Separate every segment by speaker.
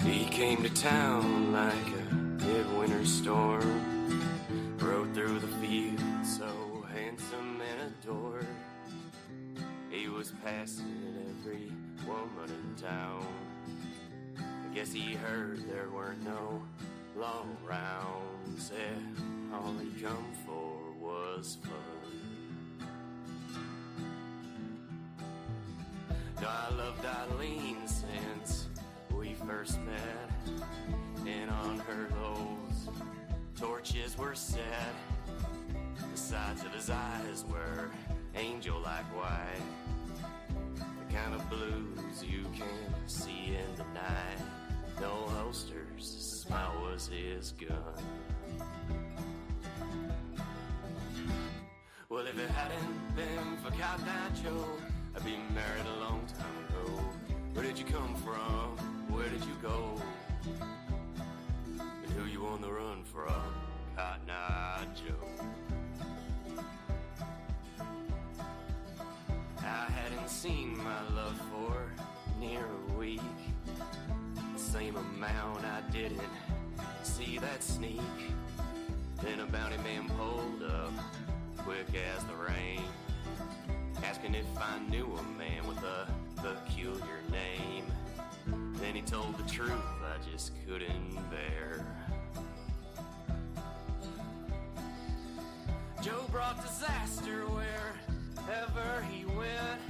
Speaker 1: He came to town like a midwinter storm, rode through the fields so handsome and adored. He was passing every woman in town. I guess he heard there weren't no long rounds. Said all he come for was fun. Now I loved Eileen since we first met, and on her those torches were set. The sides of his eyes were angel-like white, the kind of blues you can see in the night. No holsters, his smile was his gun. Well, if it hadn't been for Cotton Joe, I'd be married a long time ago. Where did you come from? Where did you go? And who you on the run from? Cotton Eye Joe. I hadn't seen my love for near a week. The same amount I didn't see that sneak. Then a bounty man pulled up, quick as the rain, asking if I knew a man with a peculiar name. Then he told the truth I just couldn't bear. Joe brought disaster wherever he went.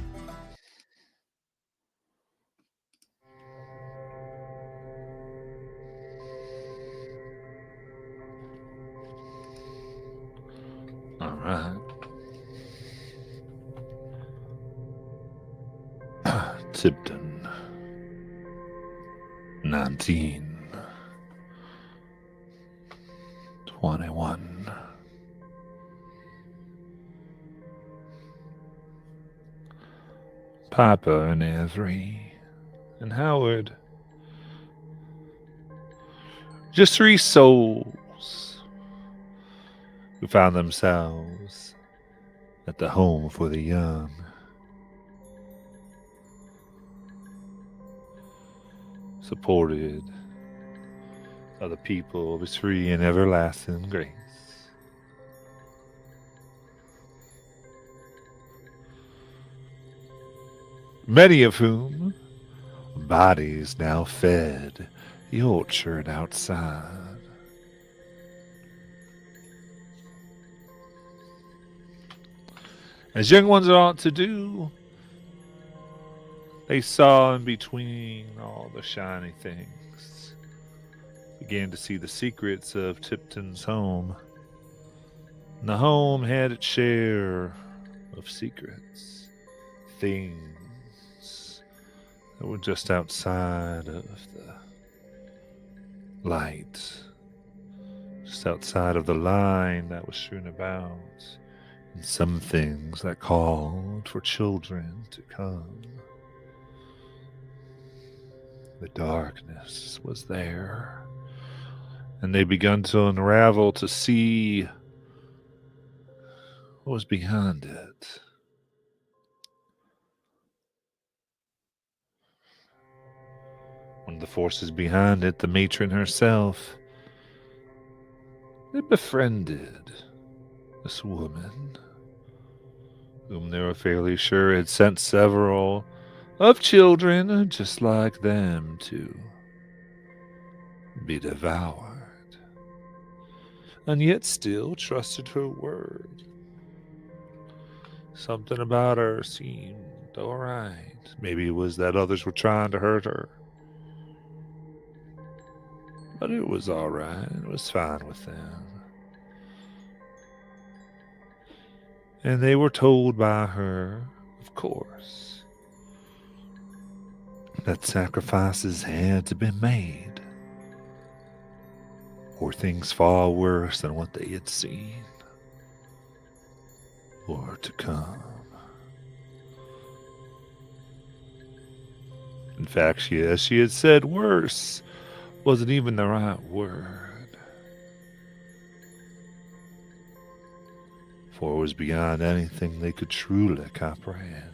Speaker 2: All right. Tipton, 1921. Papa and Ezri and Howard, just three souls who found themselves at the home for the young. Supported by the people of his free and everlasting grace. Many of whom bodies now fed the orchard outside. As young ones ought to do, they saw in between all the shiny things, began to see the secrets of Tipton's home. And the home had its share of secrets, things that were just outside of the light, just outside of the line that was strewn about, and some things that called for children to come. The darkness was there, and they begun to unravel to see what was behind it. One of the forces behind it, the matron herself, had befriended this woman, whom they were fairly sure had sent several of children just like them to be devoured, and yet still trusted her word. Something about her seemed all right. Maybe it was that others were trying to hurt her, but it was all right. It was fine with them. And they were told by her, of course, that sacrifices had to be made, or things far worse than what they had seen were to come. In fact, as she had said, worse wasn't even the right word, for it was beyond anything they could truly comprehend.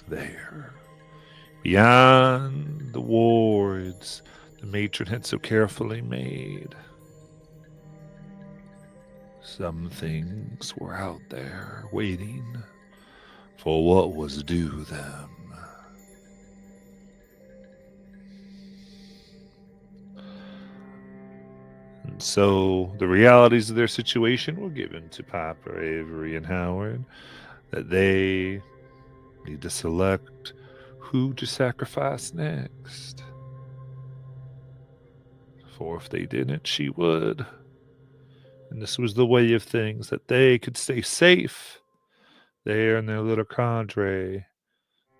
Speaker 2: There, beyond the the wards the matron had so carefully made. Some things were out there waiting for what was due them. And so the realities of their situation were given to Piper, Avery, and Howard, that they need to select who to sacrifice next. For if they didn't, she would. And this was the way of things, that they could stay safe there in their little cadre,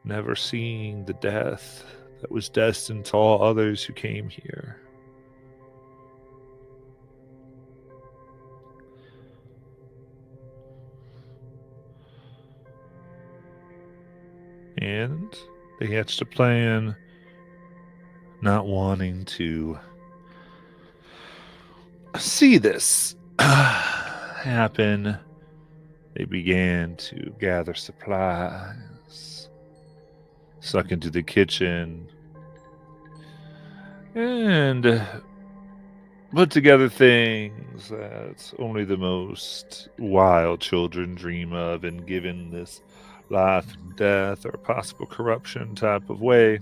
Speaker 2: never seeing the death that was destined to all others who came here. And they hatched a plan, not wanting to see this happen. They began to gather supplies, suck into the kitchen, and put together things that only the most wild children dream of, and given this life and death or possible corruption type of way,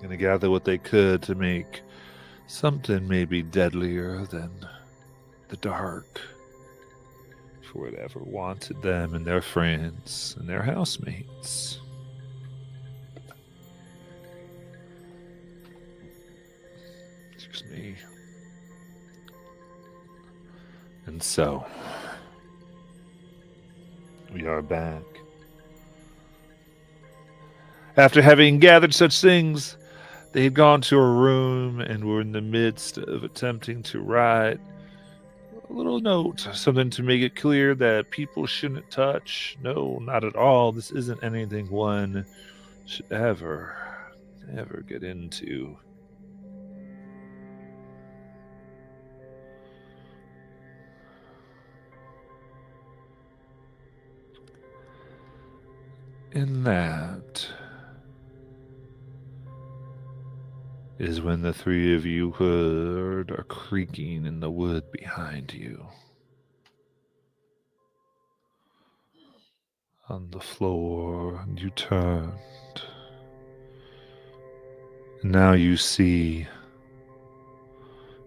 Speaker 2: gonna gather what they could to make something maybe deadlier than the dark for whatever wanted them and their friends and their housemates. Excuse me. And so, we are back. After having gathered such things, they had gone to a room and were in the midst of attempting to write a little note, something to make it clear that people shouldn't touch. No, not at all. This isn't anything one should ever get into. In that is when the three of you heard a creaking in the wood behind you. On the floor, and you turned. And now you see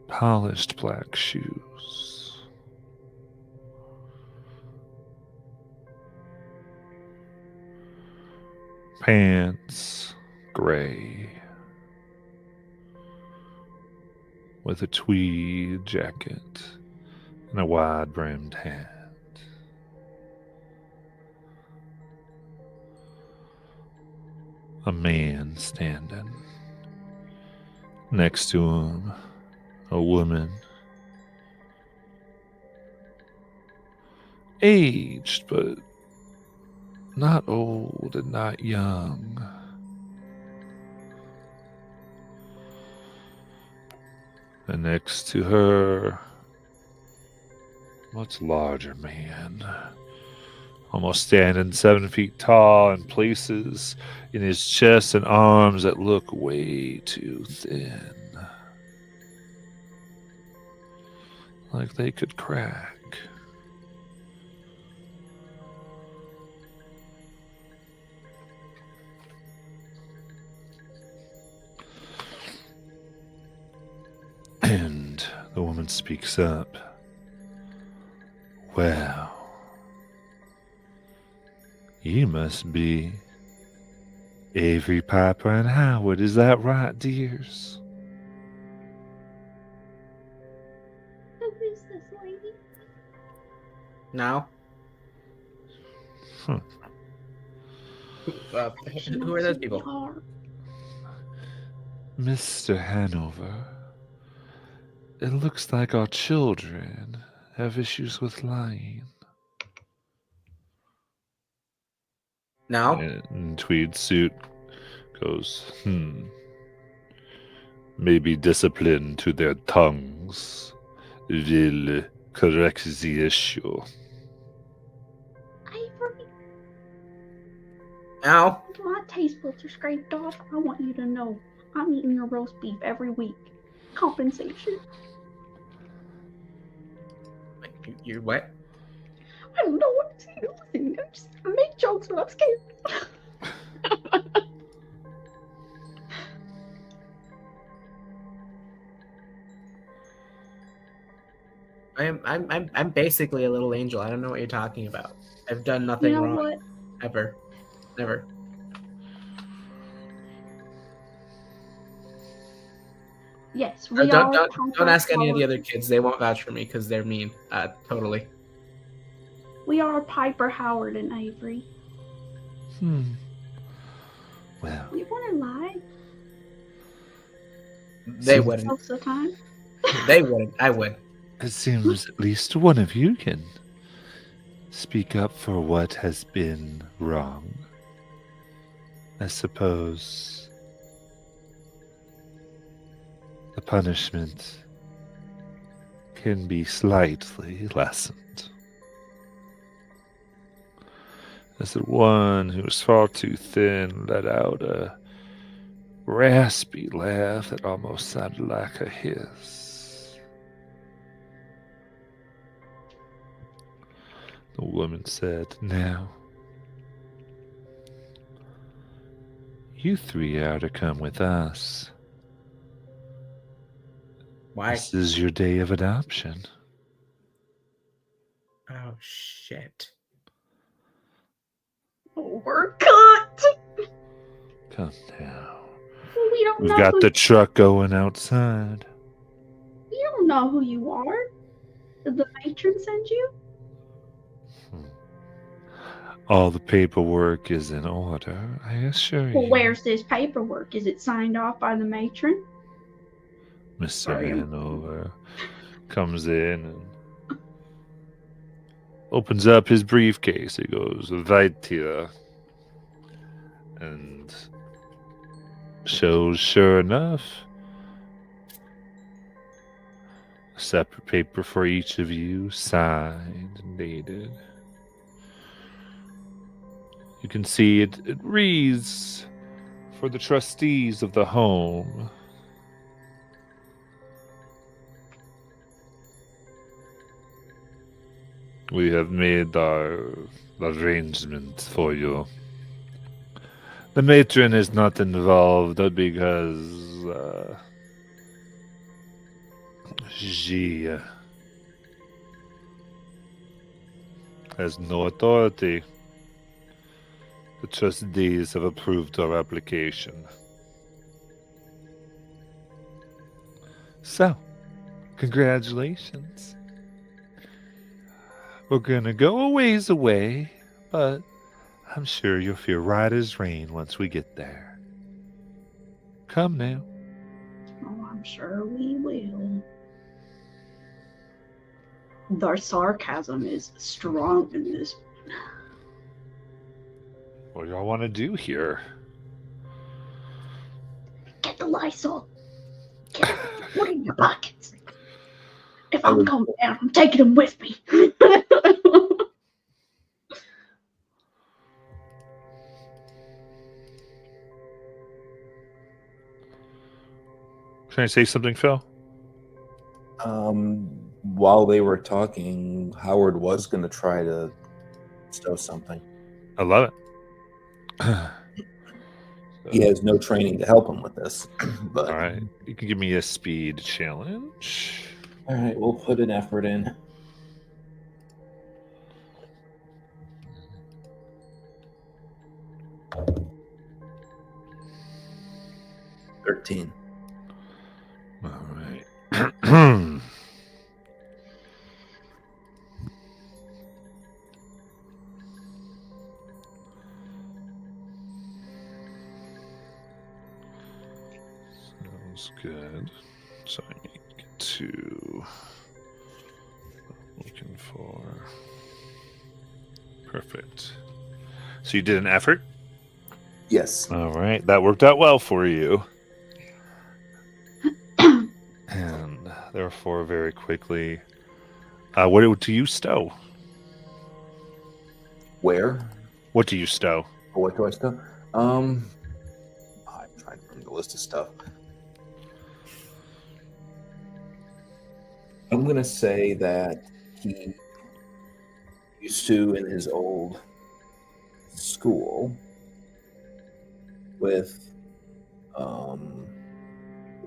Speaker 2: polished black shoes. Pants, gray, with a tweed jacket and a wide-brimmed hat. A man standing. Next to him, a woman. Aged, but not old and not young. And next to her, much larger man, almost standing 7 feet tall, and places in his chest and arms that look way too thin, like they could crack. And the woman speaks up. Well, you must be Avery, Piper, and Howard. Is that right, dears?
Speaker 3: Who is this lady?
Speaker 4: Now?
Speaker 2: Huh.
Speaker 4: Who are those people?
Speaker 2: Mr. Hanover, it looks like our children have issues with lying.
Speaker 4: Now?
Speaker 2: And tweed suit goes, Maybe discipline to their tongues will correct the issue.
Speaker 3: Avery.
Speaker 4: Now,
Speaker 3: My taste buds are scraped off. I want you to know I'm eating your roast beef every week. Compensation.
Speaker 4: you what?
Speaker 3: I don't know what to do. Listen, I make jokes when I'm scared.
Speaker 4: I'm basically a little angel. I don't know what you're talking about. I've done nothing
Speaker 3: You know
Speaker 4: wrong.
Speaker 3: what?
Speaker 4: Ever. Never.
Speaker 3: Yes, we
Speaker 4: Don't ask any of the other kids. They won't vouch for me because they're mean. Totally.
Speaker 3: We are Piper, Howard, and Avery.
Speaker 2: Well,
Speaker 3: You want to lie?
Speaker 4: They
Speaker 2: Seems-
Speaker 4: wouldn't.
Speaker 3: Most of the time.
Speaker 4: They wouldn't. I would.
Speaker 2: it seems at least one of you can speak up for what has been wrong. I suppose the punishment can be slightly lessened. As the one who was far too thin let out a raspy laugh that almost sounded like a hiss. The woman said, "Now, you three are to come with us.
Speaker 4: Why?
Speaker 2: This is your day of adoption."
Speaker 4: Oh shit.
Speaker 3: Oh, we're cut.
Speaker 2: Come now.
Speaker 3: We don't
Speaker 2: We've
Speaker 3: know.
Speaker 2: got the truck going outside.
Speaker 3: We don't know who you are. Did the matron send you?
Speaker 2: All the paperwork is in order, I assure you.
Speaker 3: Well, where's this paperwork? Is it signed off by the matron?
Speaker 2: Mr.
Speaker 3: Sorry.
Speaker 2: Hanover comes in and opens up his briefcase. He goes, "Right here," and shows, sure enough, a separate paper for each of you, signed and dated. You can see it reads, "For the trustees of the home, we have made our arrangements for you." The matron is not involved because she has no authority. The trustees have approved our application. So, congratulations. We're gonna go a ways away, but I'm sure you'll feel right as rain once we get there. Come now.
Speaker 3: Oh, I'm sure we will. Their sarcasm is strong in this.
Speaker 2: What do y'all want to do here?
Speaker 3: Get the Lysol. Get it. Put it in your pockets. If
Speaker 5: I
Speaker 3: I'm
Speaker 5: would-
Speaker 3: going down, I'm taking them with me.
Speaker 2: Can I say something, Phil?
Speaker 5: While they were talking, Howard was going to try to stow something.
Speaker 2: I love it.
Speaker 5: He has no training to help him with this. But
Speaker 2: All right. You can give me a speed challenge.
Speaker 5: all right, we'll put an effort in. $13.
Speaker 2: All right. Sounds good. So I need to get to looking for. Perfect. So you did an effort?
Speaker 5: Yes.
Speaker 2: All right. That worked out well for you. And therefore, very quickly, what do you stow?
Speaker 5: Where?
Speaker 2: What do you stow?
Speaker 5: What do I stow? I'm trying to remember the list of stuff. I'm gonna say that he used to in his old school with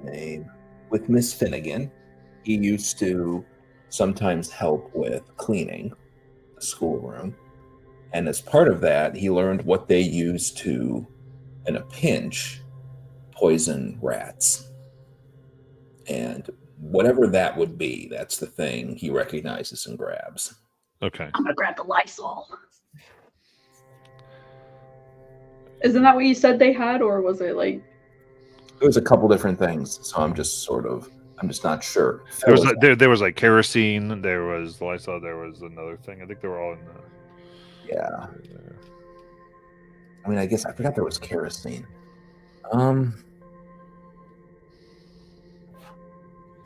Speaker 5: name with Miss Finnegan. He used to sometimes help with cleaning the schoolroom. And as part of that, he learned what they used to, in a pinch, poison rats. And whatever that would be, that's the thing he recognizes and grabs.
Speaker 2: Okay.
Speaker 3: I'm gonna grab the Lysol. Isn't that what you said they had, or was it like?
Speaker 5: There was a couple different things, so I'm just not sure.
Speaker 2: There was like kerosene, there was Lysol, there was another thing. I think they were all in the.
Speaker 5: Yeah. I mean, I guess I forgot there was kerosene.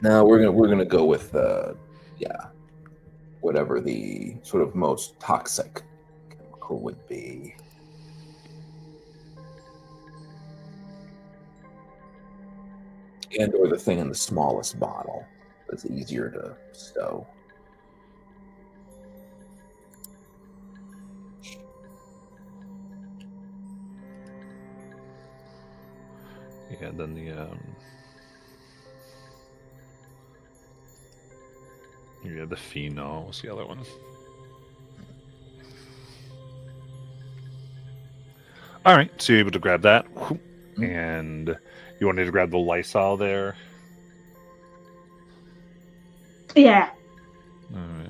Speaker 5: No, we're gonna go with whatever the sort of most toxic chemical would be. And or the thing in the smallest bottle that's easier to stow.
Speaker 2: Yeah, then the phenol was the other one. All right, so you're able to grab that, and you wanted to grab the Lysol there.
Speaker 3: Yeah.
Speaker 2: All right.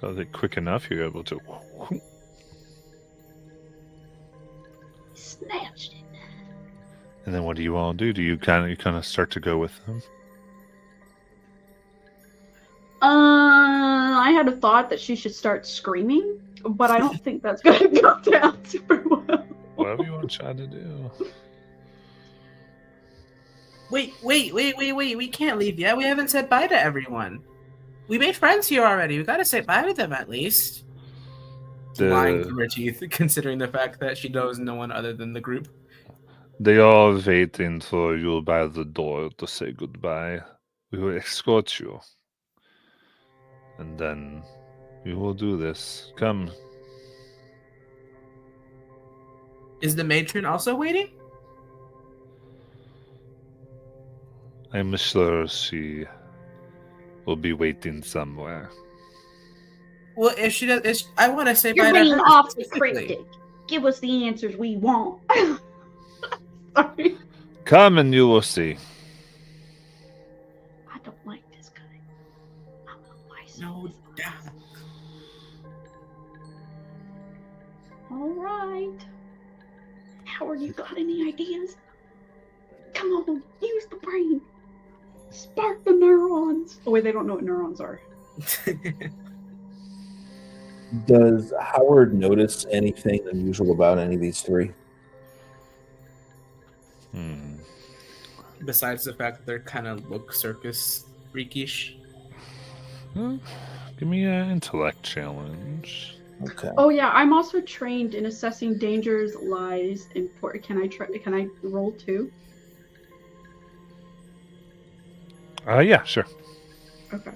Speaker 2: So I think quick enough, you're able to.
Speaker 3: Snatched it.
Speaker 2: And then what do you all do? Do you kind of start to go with them?
Speaker 3: I had a thought that she should start screaming, but I don't think that's gonna go down super well.
Speaker 2: Whatever you want to try to do.
Speaker 4: Wait. We can't leave yet. We haven't said bye to everyone. We made friends here already. We gotta say bye to them at least. Lying through her teeth, considering the fact that she knows no one other than the group.
Speaker 2: They are waiting for you by the door to say goodbye. We will escort you. And then we will do this. Come.
Speaker 4: Is the matron also waiting?
Speaker 2: I'm sure she will be waiting somewhere.
Speaker 4: Well, if she does, I want to say
Speaker 3: You're
Speaker 4: bye to
Speaker 3: being
Speaker 4: her
Speaker 3: awfully
Speaker 4: specifically.
Speaker 3: cryptic. Give us the answers we want. Sorry.
Speaker 2: Come and you will see.
Speaker 3: I don't like this guy. I'm gonna Lysol
Speaker 4: No,
Speaker 3: his
Speaker 4: Dad.
Speaker 3: eyes. All right. Howard, you got any ideas? Come on, use the brain. Spark the neurons. Oh wait, they don't know what neurons are.
Speaker 5: Does Howard notice anything unusual about any of these three?
Speaker 4: Besides the fact that they're kind of look circus freakish.
Speaker 2: Give me an intellect challenge.
Speaker 5: Okay.
Speaker 3: Oh yeah, I'm also trained in assessing dangers, lies, and Can I roll too?
Speaker 2: Yeah, sure.
Speaker 3: Okay.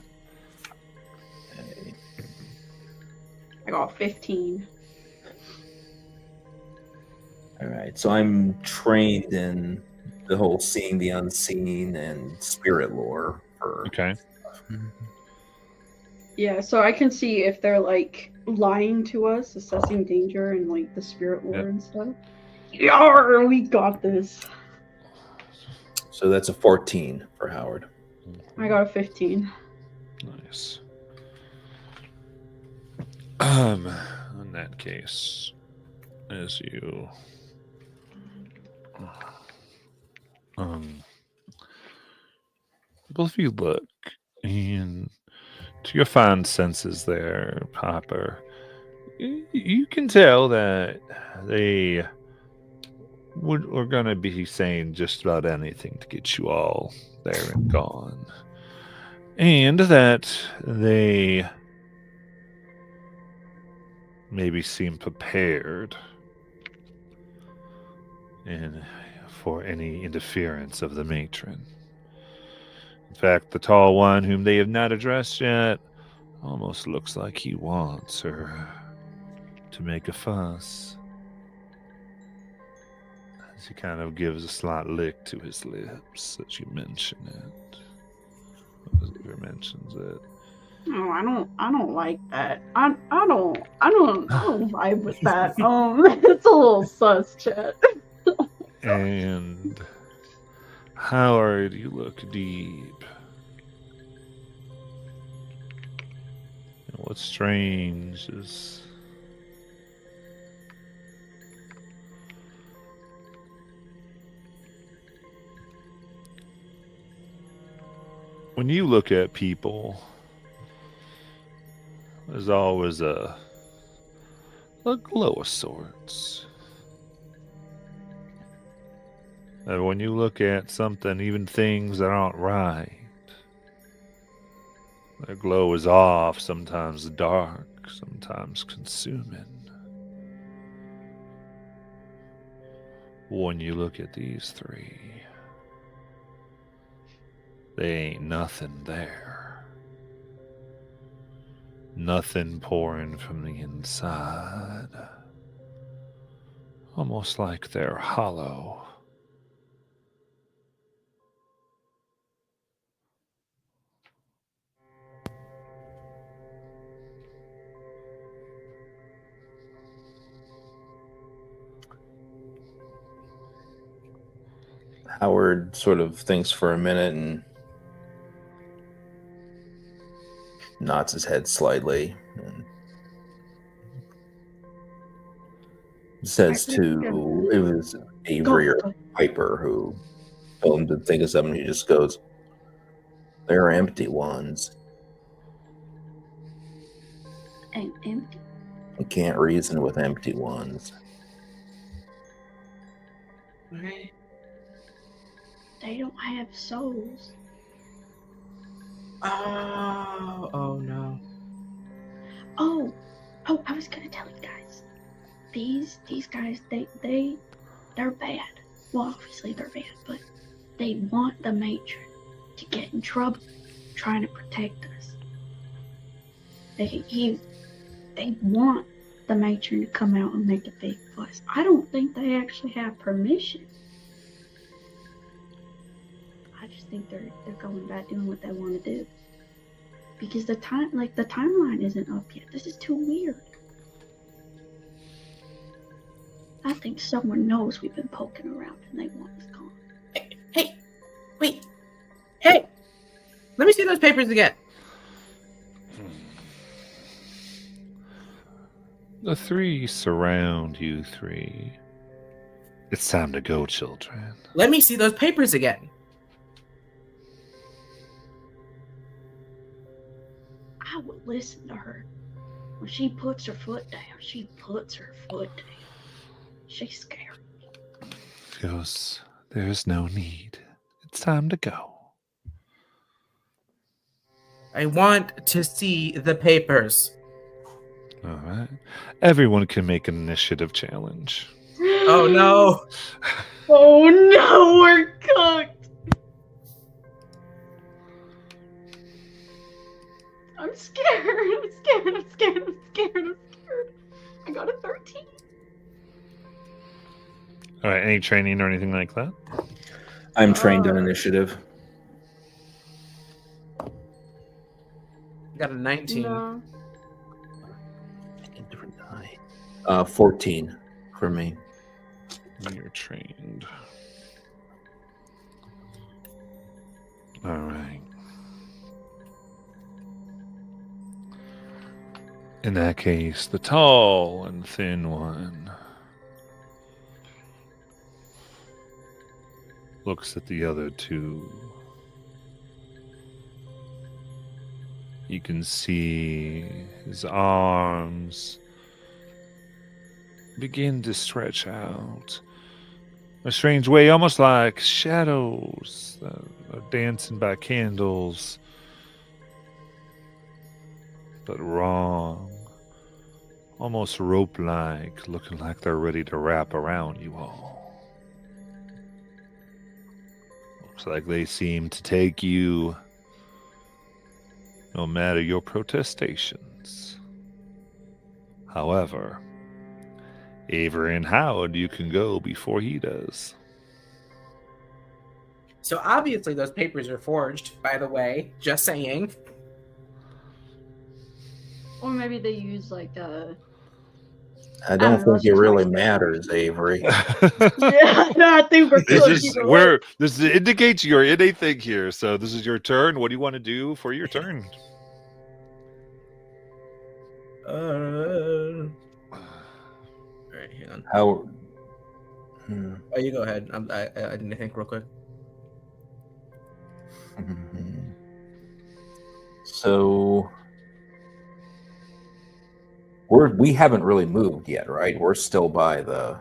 Speaker 3: I got 15.
Speaker 5: All right. So I'm trained in the whole seeing the unseen and spirit lore.
Speaker 2: Okay.
Speaker 3: Yeah, so I can see if they're like lying to us, assessing danger and like the spirit lore and stuff. Yarr, we got this.
Speaker 5: So that's a 14 for Howard.
Speaker 3: I got a 15.
Speaker 2: Nice. In that case, as you both of you look, and to your fine senses there, Popper, you can tell that they were going to be saying just about anything to get you all there and gone. And that they maybe seem prepared for any interference of the matron. In fact, the tall one, whom they have not addressed yet, almost looks like he wants her to make a fuss. As he kind of gives a slight lick to his lips as you mention it. As he mentions it.
Speaker 3: No, I don't like that. I don't vibe with that. It's a little sus, chat.
Speaker 2: And Howard, you look deep. And what's strange is when you look at people, there's always a glow of sorts. And when you look at something, even things that aren't right, their glow is off, sometimes dark, sometimes consuming. When you look at these three, they ain't nothing there. Nothing pouring from the inside. Almost like they're hollow.
Speaker 5: Howard sort of thinks for a minute and nods his head slightly and says to, it was Avery or Piper who told him to think of something. He just goes, "They're empty ones.
Speaker 3: And empty.
Speaker 5: You can't reason with empty ones."
Speaker 4: Right.
Speaker 3: They don't have souls.
Speaker 4: Oh no.
Speaker 3: Oh, I was gonna tell you guys. These guys, they're bad. Well, obviously they're bad, but they want the matron to get in trouble, trying to protect us. They want the matron to come out and make a big fuss. I don't think they actually have permission. I just think they're going back doing what they want to do. Because the timeline isn't up yet. This is too weird. I think someone knows we've been poking around and they want us gone.
Speaker 4: Hey, wait. Hey, let me see those papers again.
Speaker 2: The three surround you three. It's time to go, children.
Speaker 4: Let me see those papers again.
Speaker 3: I would listen to her. When she puts her foot down, she puts her foot down. She's scared.
Speaker 2: She goes, there's no need. It's time to go.
Speaker 4: I want to see the papers.
Speaker 2: All right. Everyone can make an initiative challenge.
Speaker 4: Oh no.
Speaker 3: Oh no, we're cooked. I'm scared. I'm scared. I got a 13.
Speaker 2: All right. Any training or anything like that?
Speaker 5: I'm trained on initiative.
Speaker 4: Got a 19.
Speaker 3: No.
Speaker 5: Different die. 14 for me.
Speaker 2: You're trained. All right. In that case, the tall and thin one looks at the other two. You can see his arms begin to stretch out a strange way, almost like shadows are dancing by candles. But wrong. almost rope-like, looking like they're ready to wrap around you all. Looks like they seem to take you no matter your protestations. However, Avery and Howard, you can go before he does.
Speaker 4: So obviously those papers are forged, by the way. Just saying.
Speaker 3: Or maybe they use like
Speaker 5: I don't
Speaker 3: know,
Speaker 5: think
Speaker 3: that's
Speaker 5: it
Speaker 3: just
Speaker 5: really
Speaker 3: my
Speaker 5: matters, Avery.
Speaker 3: Yeah, no, I think we're close either way.
Speaker 2: This indicates you're in a thing here. So this is your turn. What do you want to do for your turn?
Speaker 4: All right, hang on.
Speaker 5: How?
Speaker 4: Oh, you go ahead. I didn't think real quick.
Speaker 5: So we haven't really moved yet, right? We're still by the.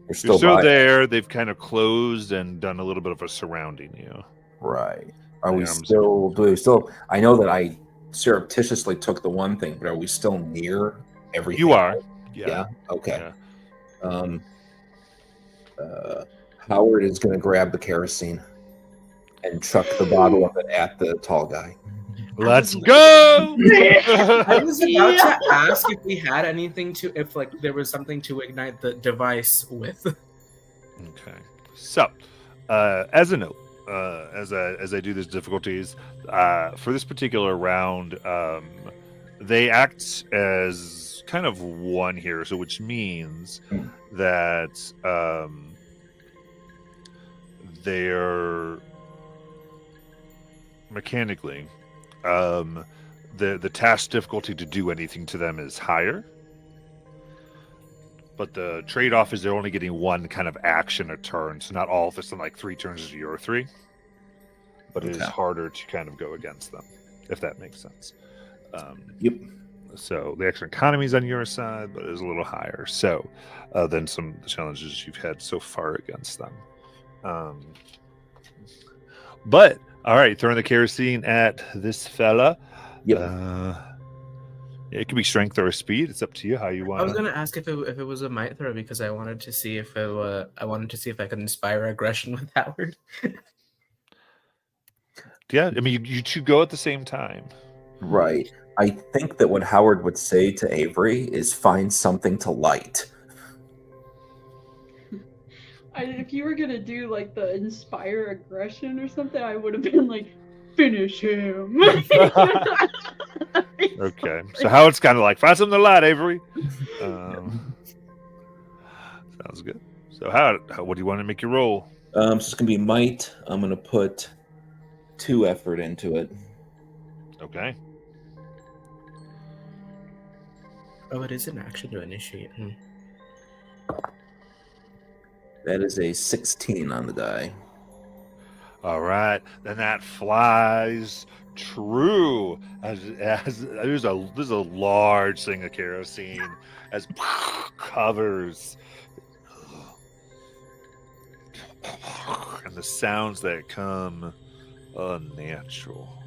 Speaker 5: We're
Speaker 2: You're still
Speaker 5: by
Speaker 2: there. They've kind of closed and done a little bit of a surrounding you.
Speaker 5: Right. Are we
Speaker 2: Yeah,
Speaker 5: still? Do we still? I know that I surreptitiously took the one thing, but are we still near everything?
Speaker 2: You are.
Speaker 5: Yeah. Okay.
Speaker 2: Yeah.
Speaker 5: Howard is going to grab the kerosene and chuck the bottle of it at the tall guy.
Speaker 2: Let's go.
Speaker 4: I was about to ask if we had anything to, if like there was something to ignite the device with.
Speaker 2: Okay. So, as a note, as I do these difficulties, for this particular round, they act as kind of one here, so which means that they're mechanically, the task difficulty to do anything to them is higher. But the trade-off is they're only getting one kind of action a turn, so not all of this in like 3 turns is your 3. But it is harder to kind of go against them, if that makes sense.
Speaker 5: Yep.
Speaker 2: So the extra economy is on your side, but it is a little higher. So than some of the challenges you've had so far against them. But all right, throwing the kerosene at this fella.
Speaker 5: Yep.
Speaker 2: It could be strength or speed. It's up to you how you want.
Speaker 4: I was gonna ask if it was a might throw because I wanted to see if I could inspire aggression with Howard.
Speaker 2: Yeah, I mean you two go at the same time.
Speaker 5: Right. I think that what Howard would say to Avery is find something to light.
Speaker 3: If you were gonna do like the inspire aggression or something, I would have been like, finish him.
Speaker 2: Okay, so Howard's kind of like find something to light, Avery. Sounds good. So Howard, what do you want to make your roll?
Speaker 5: So it's gonna be might. I'm gonna put 2 effort into it.
Speaker 2: Okay.
Speaker 4: Oh, it is an action to initiate.
Speaker 5: That is a 16 on the die.
Speaker 2: All right, then that flies true. As there's a large thing of kerosene as covers, and the sounds that come unnatural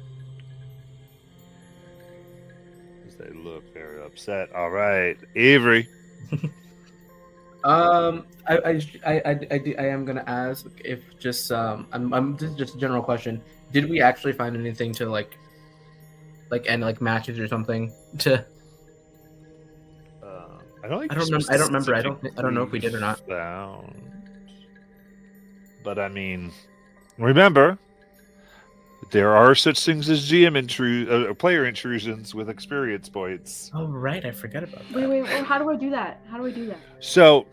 Speaker 2: as they look very upset. All right, Avery.
Speaker 4: I am gonna ask if just this is just a general question. Did we actually find anything to like matches or something to?
Speaker 2: I don't
Speaker 4: know if we did or not.
Speaker 2: Found. But I mean, remember, there are such things as player intrusions with experience points.
Speaker 4: Oh right, I forgot about that.
Speaker 3: Wait, how do I do that?
Speaker 2: So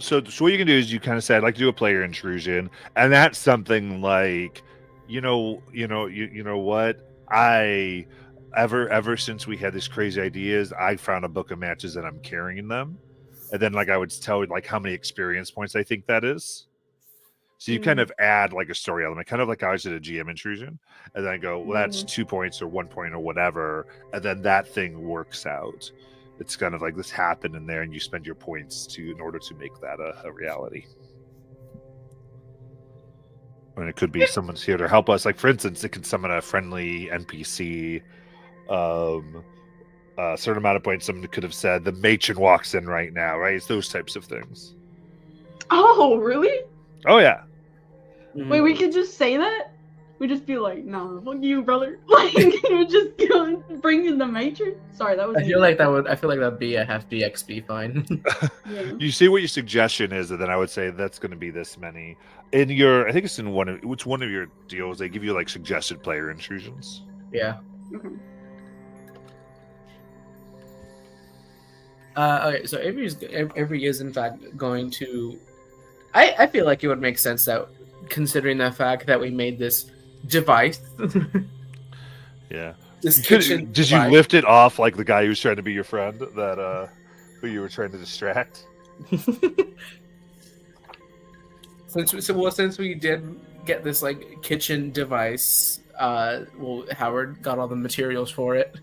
Speaker 2: what you can do is you kind of say, I'd like to do a player intrusion, and that's something like, you know what? Ever since we had these crazy ideas, I found a book of matches and I'm carrying them, and then like I would tell like how many experience points I think that is. So you kind of add like a story element, kind of like I was at a GM intrusion, and then I go, well, that's 2 points or 1 point or whatever, and then that thing works out. It's kind of like this happened in there, and you spend your points in order to make that a reality. And it could be someone's here to help us. Like for instance, it can summon a friendly NPC, a certain amount of points. Someone could have said the matron walks in right now, right? It's those types of things.
Speaker 3: Oh, really?
Speaker 2: Oh yeah.
Speaker 3: Wait, we could just say that? We just be like, nah, fuck you, brother. Like, we just bring in the matron. Sorry, that was.
Speaker 4: I feel like that'd be a half BXB fine.
Speaker 3: Yeah.
Speaker 2: You see what your suggestion is, and then I would say that's going to be this many. In your, I think it's in one of your deals. They give you like suggested player intrusions.
Speaker 4: Yeah.
Speaker 3: Okay.
Speaker 4: Okay, so Avery is in fact going to. I feel like it would make sense that, considering the fact that we made this device.
Speaker 2: Yeah.
Speaker 4: This kitchen.
Speaker 2: Did you lift it off like the guy who was trying to be your friend that who you were trying to distract?
Speaker 4: Since we did get this like kitchen device, Howard got all the materials for it.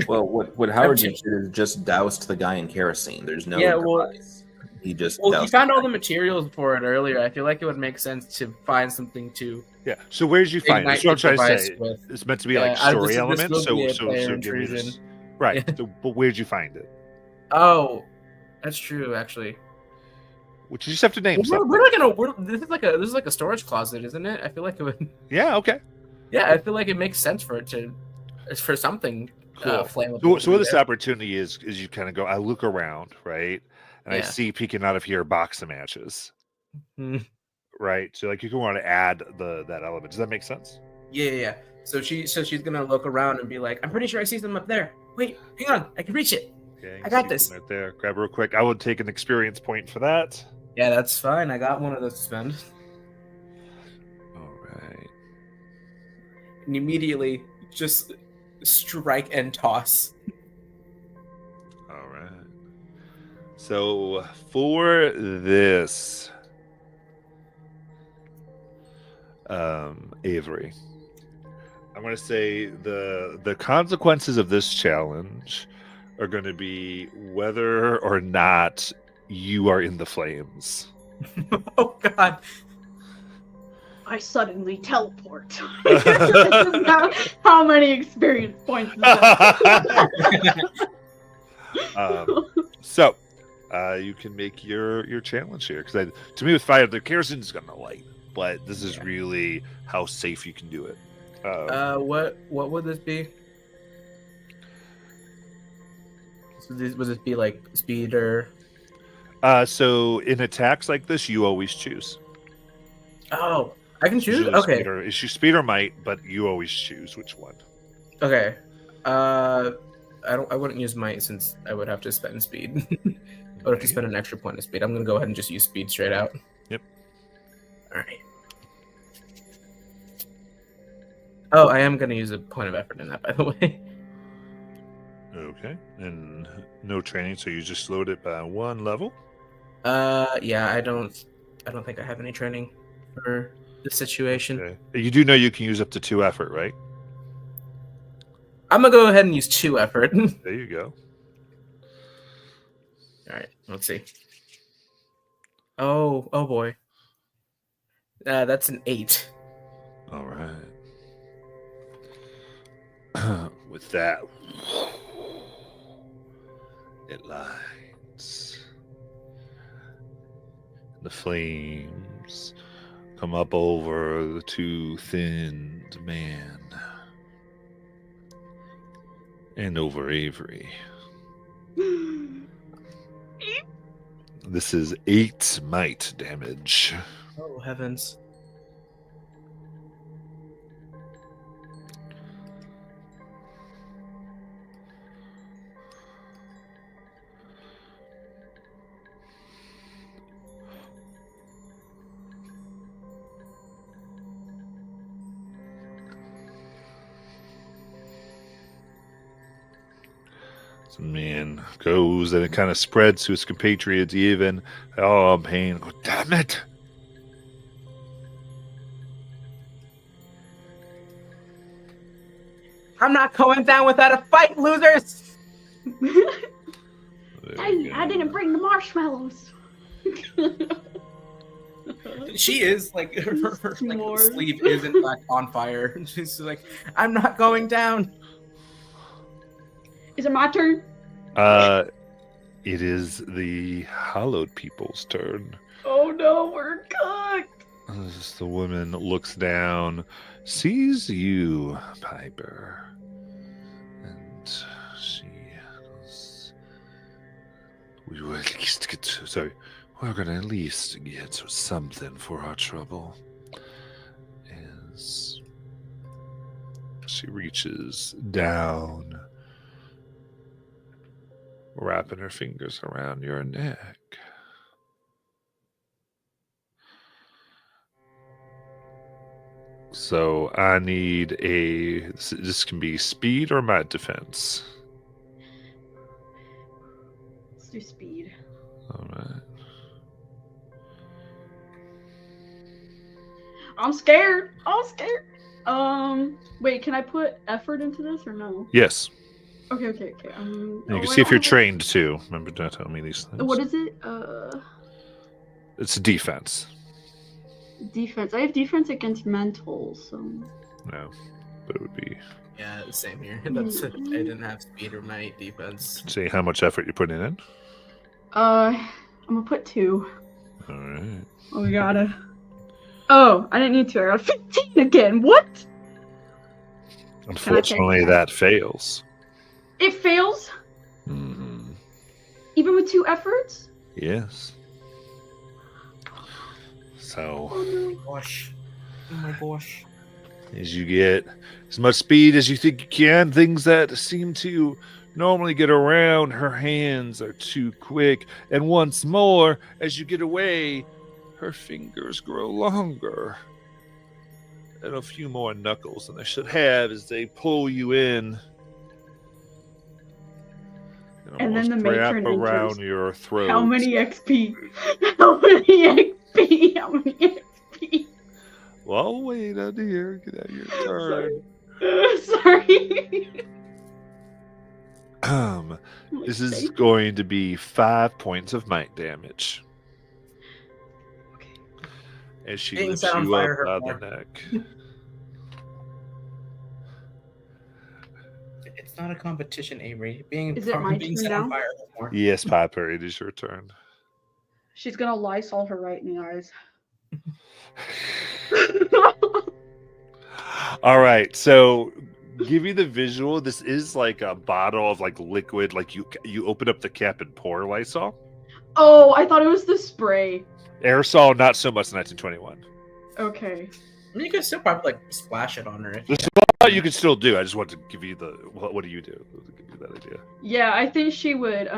Speaker 5: Well, what Howard did is just doused the guy in kerosene. There's no device. He just
Speaker 4: he found all the materials for it earlier. I feel like it would make sense to find something to.
Speaker 2: Yeah. So where did you find it? That's what I'm trying to say.
Speaker 4: With.
Speaker 2: It's meant to be like story elements. So
Speaker 4: give me
Speaker 2: this. Right.
Speaker 4: Yeah.
Speaker 2: So, but where did you find it?
Speaker 4: Oh, that's true. Actually,
Speaker 2: Which you just have to name.
Speaker 4: This is like a storage closet, isn't it? I feel like it would.
Speaker 2: Yeah. Okay.
Speaker 4: Yeah, I feel like it makes sense for something.
Speaker 2: Cool.
Speaker 4: Flammable.
Speaker 2: So what this opportunity is you kind of go. I look around, right, and I see peeking out of here a box of matches. Right. So like you can want to add that element. Does that make sense?
Speaker 4: Yeah. So she's gonna look around and be like, I'm pretty sure I see them up there. Wait, hang on, I can reach it.
Speaker 2: Okay,
Speaker 4: I got this.
Speaker 2: Right there. Grab it real quick. I would take an experience point for that.
Speaker 4: Yeah, that's fine. I got one of those to spend.
Speaker 2: All right.
Speaker 4: And immediately just strike and toss.
Speaker 2: All right. So for this, Avery, I'm going to say the consequences of this challenge are going to be whether or not you are in the flames.
Speaker 4: Oh God!
Speaker 3: I suddenly teleport. How many experience points is that?
Speaker 2: So you can make your challenge here, because to me with fire the kerosene's gonna light, but this is really how safe you can do it.
Speaker 4: What would this be? So would this be like speed or?
Speaker 2: So in attacks like this, you always choose.
Speaker 4: Oh, I can choose.
Speaker 2: Usually
Speaker 4: Okay.
Speaker 2: It's your speed or might, but you always choose which one.
Speaker 4: Okay. I wouldn't use might since I would have to spend speed. I would have to spend an extra point of speed. I'm gonna go ahead and just use speed straight out.
Speaker 2: Yep.
Speaker 4: All right. Oh, I am gonna use a point of effort in that, by the way.
Speaker 2: Okay, and no training, so you just load it by one level.
Speaker 4: Yeah, I don't think I have any training for this situation.
Speaker 2: Okay. You do know you can use up to 2 effort, right?
Speaker 4: I'm gonna go ahead and use 2 effort.
Speaker 2: There you go.
Speaker 4: All right, let's see. Oh boy. That's an 8.
Speaker 2: All right. With that, it lights. The flames come up over the 2 thinned man and over Avery. This is 8 might damage.
Speaker 4: Oh heavens.
Speaker 2: So man goes and it kind of spreads to his compatriots even. Oh, pain. Oh, damn it.
Speaker 4: I'm not going down without a fight, losers!
Speaker 3: I didn't bring the marshmallows.
Speaker 4: She is like her sleeve is in fact on fire. She's like, I'm not going down.
Speaker 3: Is it my turn?
Speaker 2: It is the hallowed people's turn.
Speaker 3: Oh no, we're cooked.
Speaker 2: As the woman looks down, sees you, Piper, and she goes, "We will at least get. Sorry, we're gonna at least get something for our trouble." As she reaches down, wrapping her fingers around your neck. So I need this can be speed or might defense.
Speaker 3: Let's do speed.
Speaker 2: All right.
Speaker 3: I'm scared. Wait, can I put effort into this or no?
Speaker 2: Yes.
Speaker 3: Okay.
Speaker 2: And you can see if you're trained too. Remember to tell me these things.
Speaker 3: What is it?
Speaker 2: It's defense.
Speaker 3: Defense. I have defense against mental, so.
Speaker 2: No, but it would be.
Speaker 4: Yeah, same here. That's it. I didn't have speed or might defense.
Speaker 2: See how much effort you're putting in.
Speaker 3: I'm gonna put 2.
Speaker 2: All right.
Speaker 3: Oh, we gotta. Oh, I didn't need to. I got 15 again. What?
Speaker 2: Unfortunately, that fails.
Speaker 3: It fails?
Speaker 2: Mm-hmm.
Speaker 3: Even with 2 efforts?
Speaker 2: Yes. So,
Speaker 4: Gosh. Oh my gosh.
Speaker 2: as you get as much speed as you think you can, things that seem to normally get around her hands are too quick. And once more, as you get away, her fingers grow longer. And a few more knuckles than they should have as they pull you in.
Speaker 3: And then the
Speaker 2: wrap
Speaker 3: matron
Speaker 2: around
Speaker 3: enters.
Speaker 2: your throat.
Speaker 3: How many XP? How many XP? How many XP?
Speaker 2: Well, wait out here. Get out of your turn.
Speaker 3: Sorry.
Speaker 2: This is going to be 5 points of might damage.
Speaker 3: Okay.
Speaker 2: As she
Speaker 4: Being
Speaker 2: lifts
Speaker 4: set on
Speaker 2: you
Speaker 4: fire
Speaker 2: up
Speaker 4: hurt
Speaker 2: by the neck.
Speaker 4: It's not a competition, Avery. Being
Speaker 3: Is it my
Speaker 4: being
Speaker 3: turn
Speaker 4: set
Speaker 3: now?
Speaker 4: on fire hurt more.
Speaker 2: Yes, Piper, it is your turn.
Speaker 3: She's gonna Lysol her right in the eyes.
Speaker 2: All right, so give you the visual. This is like a bottle of like liquid. Like you open up the cap and pour Lysol.
Speaker 3: Oh, I thought it was the spray.
Speaker 2: Aerosol, not so much in 1921.
Speaker 3: Okay.
Speaker 4: I mean, you could still probably like splash it on her. If
Speaker 2: There's a lot you can still do. I just want to give you the what do you do? To give you that idea.
Speaker 3: Yeah, I think she would.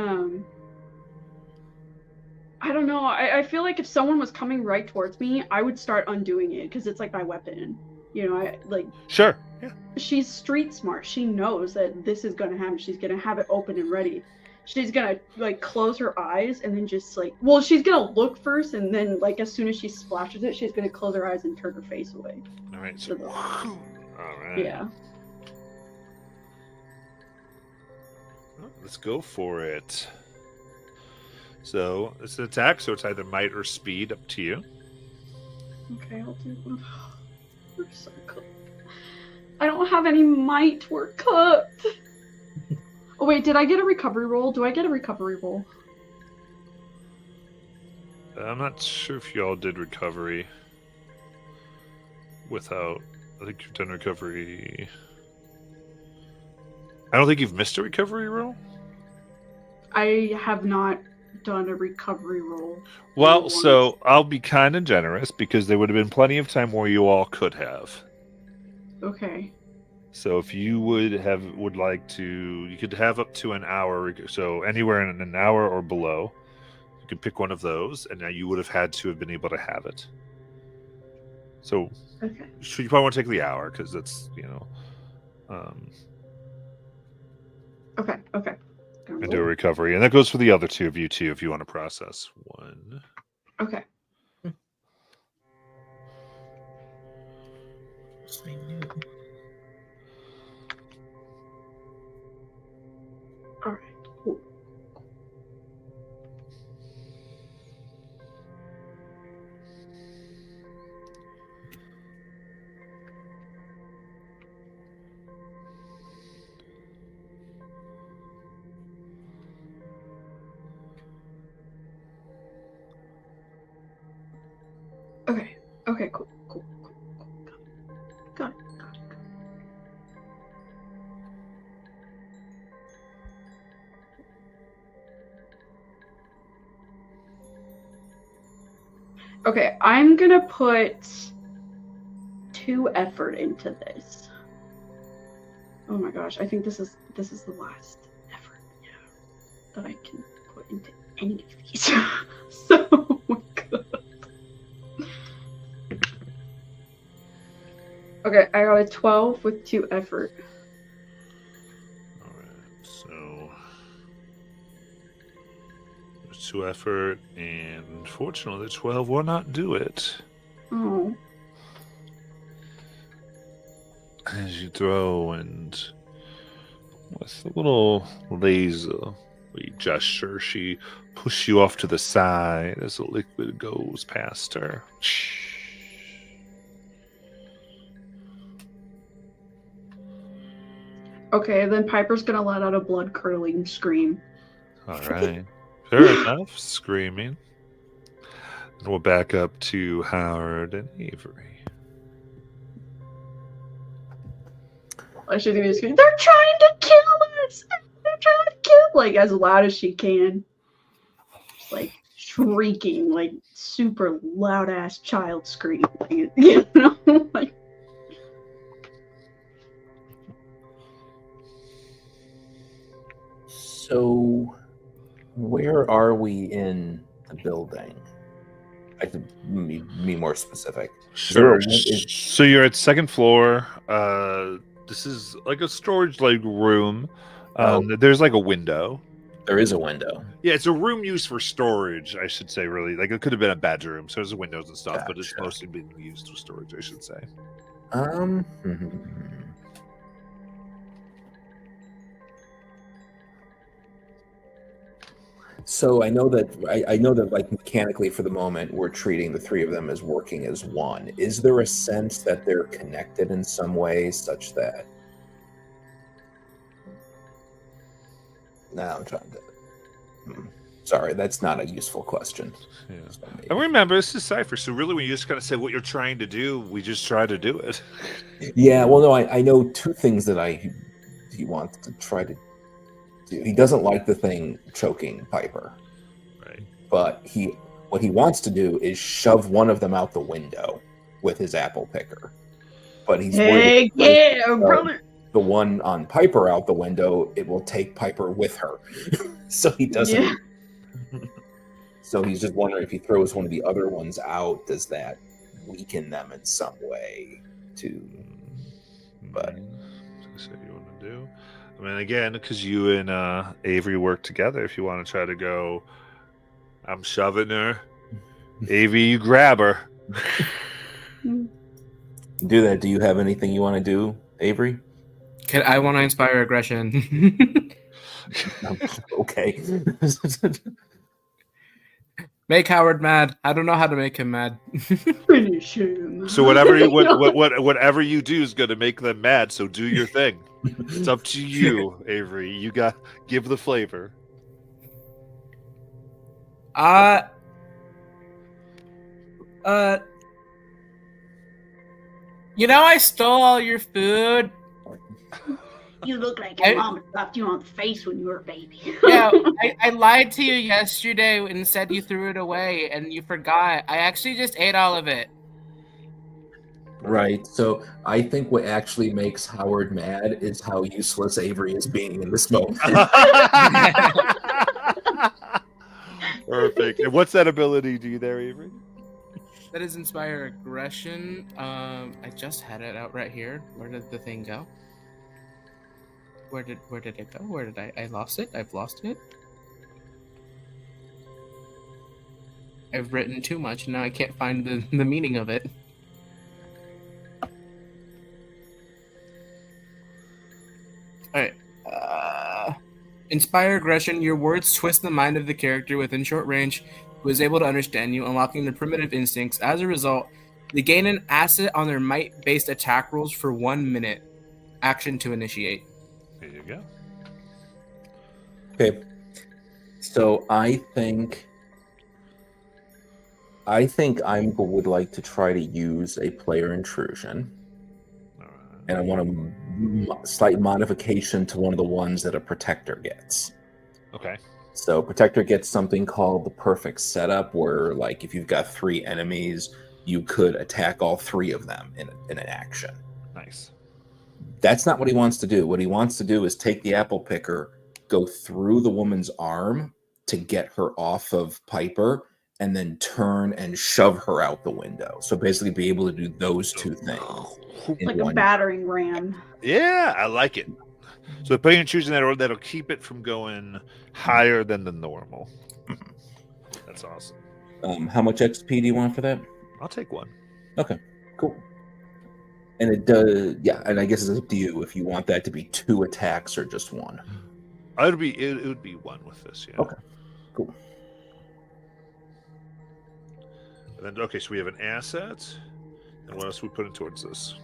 Speaker 3: I don't know. I feel like if someone was coming right towards me, I would start undoing it because it's like my weapon. You know, I like.
Speaker 2: Sure. Yeah.
Speaker 3: She's street smart. She knows that this is gonna happen. She's gonna have it open and ready. She's gonna like close her eyes and then just like, well, she's gonna look first and then like as soon as she splashes it, she's gonna close her eyes and turn her face away.
Speaker 2: All right. So, all right.
Speaker 3: Yeah.
Speaker 2: Let's go for it. So it's an attack, so it's either might or speed, up to you.
Speaker 3: Okay, I'll do one. We're so cooked. I don't have any might. We're cooked. Oh wait, did I get a recovery roll? Do I get a recovery roll?
Speaker 2: I'm not sure if y'all did recovery without. I think you've done recovery. I don't think you've missed a recovery roll.
Speaker 3: I have not done a recovery roll.
Speaker 2: Well, so I'll be kind and generous because there would have been plenty of time where you all could have.
Speaker 3: Okay.
Speaker 2: So if you would like to, you could have up to an hour. So anywhere in an hour or below, you could pick one of those, and now you would have had to have been able to have it. So
Speaker 3: Okay.
Speaker 2: you probably want to take the hour because that's
Speaker 3: Okay.
Speaker 2: and do a recovery, and that goes for the other two of you too if you want to process one.
Speaker 3: Okay. All right. Cool. Okay, cool. Got it. Okay, I'm gonna put 2 effort into this. Oh my gosh, I think this is the last effort, that I can put into any of these. So, oh my god. Okay, I got a 12 with 2 effort.
Speaker 2: Alright, so there's 2 effort, and unfortunately the 12 will not do it.
Speaker 3: Oh.
Speaker 2: As you throw, and with a little lazily gesture, she pushes you off to the side as the liquid goes past her.
Speaker 3: Okay, then Piper's gonna let out a blood-curdling scream.
Speaker 2: All right. Fair enough. Screaming. And we'll back up to Howard and Avery.
Speaker 3: I should be screaming, they're trying to kill us! They're trying to kill, like, as loud as she can. Just, like, shrieking, like, super loud-ass child scream. You know? Like,
Speaker 5: So, where are we in the building? I could be more specific.
Speaker 2: Sure.
Speaker 5: Is-
Speaker 2: So you're at second floor. This is like a storage like room. There's like a window.
Speaker 5: There is a window.
Speaker 2: Yeah, it's a room used for storage, I should say, really. Like, it could have been a bedroom, so there's windows and stuff, but it's
Speaker 5: Gotcha.
Speaker 2: mostly being used for storage, I should say.
Speaker 5: So I know that like mechanically for the moment we're treating the 3 of them as working as one. Is there a sense that they're connected in some way such that? No, I'm trying to. Sorry, that's not a useful question.
Speaker 2: Yeah.
Speaker 5: So maybe-
Speaker 2: And remember, this is Cypher, so really when you just kind of say what you're trying to do, we just try to do it.
Speaker 5: Yeah, well, no, I know 2 things that he wants to try to do. He doesn't like the thing choking Piper,
Speaker 2: Right.
Speaker 5: but what he wants to do is shove one of them out the window with his apple picker. But he's worried
Speaker 3: hey, yeah, brother!
Speaker 5: the one on Piper out the window, it will take Piper with her. So he doesn't.
Speaker 3: Yeah.
Speaker 5: So he's just wondering if he throws one of the other ones out, does that weaken them in some way? But
Speaker 2: That's what you want to do. I mean, again, because you and Avery work together, if you want to try to go, I'm shoving her. Avery, you grab her.
Speaker 5: do that. Do you have anything you want to do, Avery?
Speaker 4: I want to inspire aggression.
Speaker 5: Okay.
Speaker 4: Make Howard mad. I don't know how to make him mad.
Speaker 3: Finish him.
Speaker 2: So whatever whatever you do is going to make them mad. So do your thing. It's up to you, Avery. You got give the flavor.
Speaker 4: You know, I stole all your food.
Speaker 3: You look like your mama slapped you on the face when you were a baby.
Speaker 4: Yeah, I lied to you yesterday and said you threw it away and you forgot. I actually just ate all of it.
Speaker 5: Right. So I think what actually makes Howard mad is how useless Avery is being in this moment.
Speaker 2: Perfect. And what's that ability do there, Avery?
Speaker 4: That is inspire aggression. I just had it out right here. Where did the thing go? Where did it go? Where did I lost it? I've lost it. I've written too much and now I can't find the meaning of it. Alright. Inspire aggression. Your words twist the mind of the character within short range who is able to understand you, unlocking their primitive instincts. As a result, they gain an asset on their might-based attack rolls for 1 minute. Action to initiate.
Speaker 2: There you go.
Speaker 5: Okay. So I think I think I would like to try to use a player intrusion.
Speaker 2: All right.
Speaker 5: And I want a slight modification to one of the ones that a protector gets.
Speaker 2: Okay.
Speaker 5: So protector gets something called the perfect setup, where like if you've got 3 enemies, you could attack all 3 of them in an action.
Speaker 2: Nice.
Speaker 5: That's not what he wants to do. What he wants to do is take the apple picker, go through the woman's arm to get her off of Piper, and then turn and shove her out the window. So basically be able to do those 2 things.
Speaker 3: Like a battering ram.
Speaker 2: Yeah, I like it. So putting and choosing that order, that'll keep it from going higher than the normal. That's awesome.
Speaker 5: How much XP do you want for that?
Speaker 2: I'll take 1.
Speaker 5: Okay, cool. And it does, yeah, and I guess it's up to you if you want that to be 2 attacks or just 1.
Speaker 2: It would be 1 with this, yeah.
Speaker 5: Okay, cool.
Speaker 2: And then, okay, so we have an asset. And what else we put in towards this?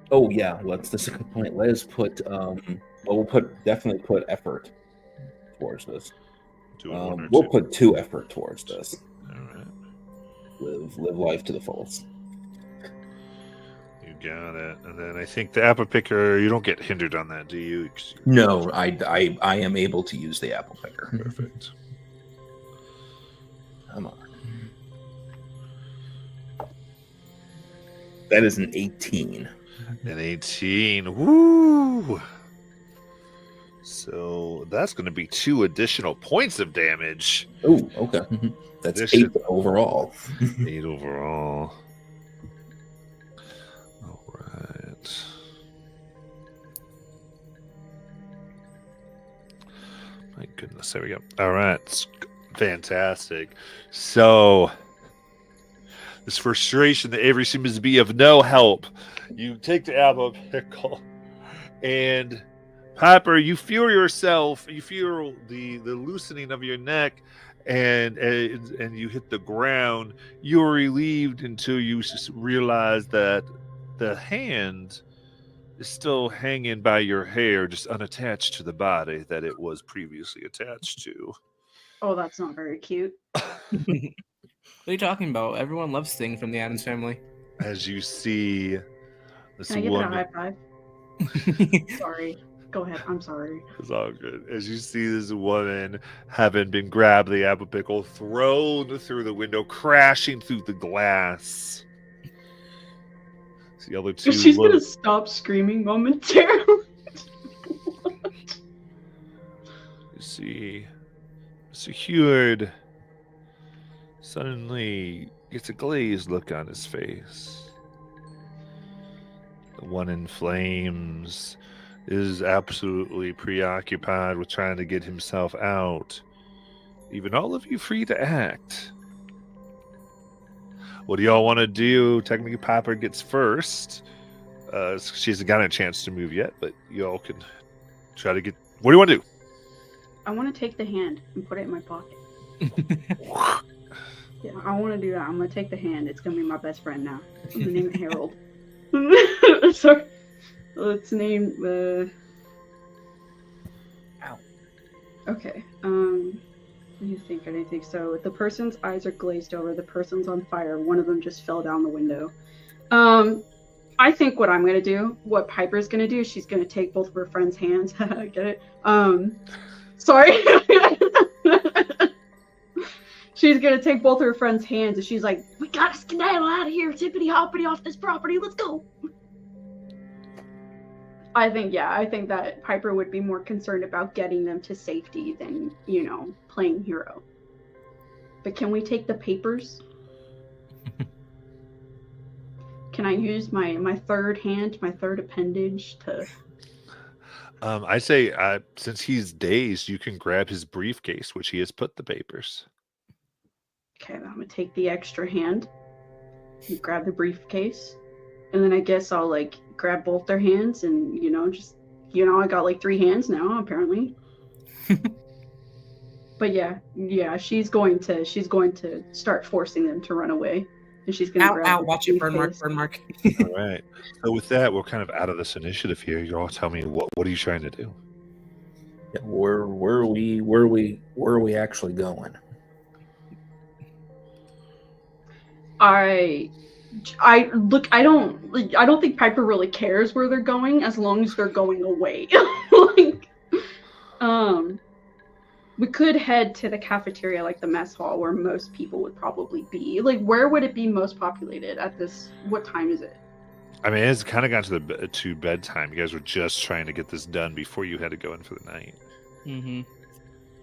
Speaker 5: Oh yeah, that's a good point. Let us put we'll definitely put effort towards this. We'll put 2 effort towards this.
Speaker 2: All right.
Speaker 5: Live life to the fullest.
Speaker 2: You got it. And then I think the apple picker, you don't get hindered on that, do you?
Speaker 5: No, I am able to use the apple picker.
Speaker 2: Perfect.
Speaker 5: Come on. That is an 18.
Speaker 2: An 18. Woo! So that's going to be 2 additional points of damage.
Speaker 5: Oh, okay. That's 8 overall.
Speaker 2: 8 overall. All right. My goodness, there we go. All right. Fantastic. So this frustration that Avery seems to be of no help. You take the apple pickle, and Piper, you feel yourself. You feel the loosening of your neck, and you hit the ground. You're relieved until you realize that the hand is still hanging by your hair, just unattached to the body that it was previously attached to.
Speaker 3: Oh, that's not very cute.
Speaker 4: What are you talking about? Everyone loves Sting from the Addams Family.
Speaker 2: As you see this
Speaker 3: Can I give
Speaker 2: woman,
Speaker 3: it a high five? Sorry. Go ahead. I'm sorry.
Speaker 2: it's all good. As you see this woman having been grabbed the apple pickle, thrown through the window, crashing through the glass. The other 2
Speaker 3: She's gonna stop screaming momentarily.
Speaker 2: You see, Mr. Heward suddenly gets a glazed look on his face. The one in flames is absolutely preoccupied with trying to get himself out, leaving all of you free to act. What do y'all want to do? Technically, Piper gets first. She hasn't gotten a chance to move yet, but y'all can try to get... What do you want to do?
Speaker 3: I want to take the hand and put it in my pocket. Yeah, I want to do that. I'm going to take the hand. It's going to be my best friend now. I'm going to name it Harold. Sorry. Let's name
Speaker 4: Ow.
Speaker 3: Okay. I didn't think so. The person's eyes are glazed over. The person's on fire. One of them just fell down the window. I think what I'm gonna do, what Piper's gonna do, she's gonna take both of her friend's hands. Get it? Sorry. She's gonna take both of her friend's hands, and she's like, "We gotta skedaddle out of here, tippity hoppity off this property. Let's go." I think that Piper would be more concerned about getting them to safety than, playing hero. But can we take the papers? Can I use my third hand, my third appendage to...
Speaker 2: I say, since he's dazed, you can grab his briefcase, which he has put the papers.
Speaker 3: Okay, I'm going to take the extra hand and grab the briefcase. And then I guess I'll, grab both their hands and, I got, 3 hands now, apparently. But yeah, she's going to start forcing them to run away. And she's going to grab
Speaker 4: watch it, burn mark.
Speaker 2: All right. So with that, we're kind of out of this initiative here. You all tell me, what are you trying to do?
Speaker 5: Yeah, where are we actually going?
Speaker 3: I look. I don't think Piper really cares where they're going as long as they're going away. Like, we could head to the cafeteria, like the mess hall, where most people would probably be. Like, where would it be most populated at this? What time is it?
Speaker 2: I mean, it's kind of got to bedtime. You guys were just trying to get this done before you had to go in for the night.
Speaker 4: Mm-hmm.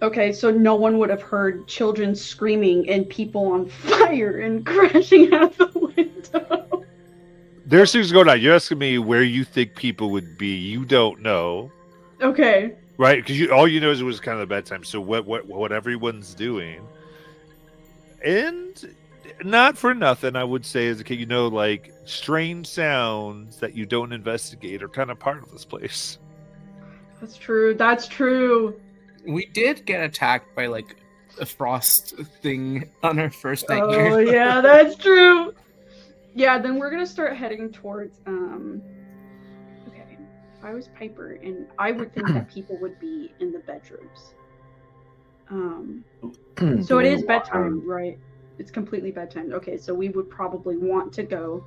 Speaker 3: Okay, so no one would have heard children screaming and people on fire and crashing out the window.
Speaker 2: There's things going on. You're asking me where you think people would be. You don't know,
Speaker 3: Okay.
Speaker 2: right? Because all you know is it was kind of the bedtime. So what everyone's doing, and not for nothing, I would say as a kid, you know, like strange sounds that you don't investigate are kind of part of this place.
Speaker 3: That's true. That's true.
Speaker 4: We did get attacked by like a frost thing on our first night
Speaker 3: Oh,
Speaker 4: here.
Speaker 3: yeah, that's true. Yeah, then we're gonna start heading towards okay. If I was Piper, and I would think that people would be in the bedrooms. So it is bedtime, right? It's completely bedtime. Okay, so we would probably want to go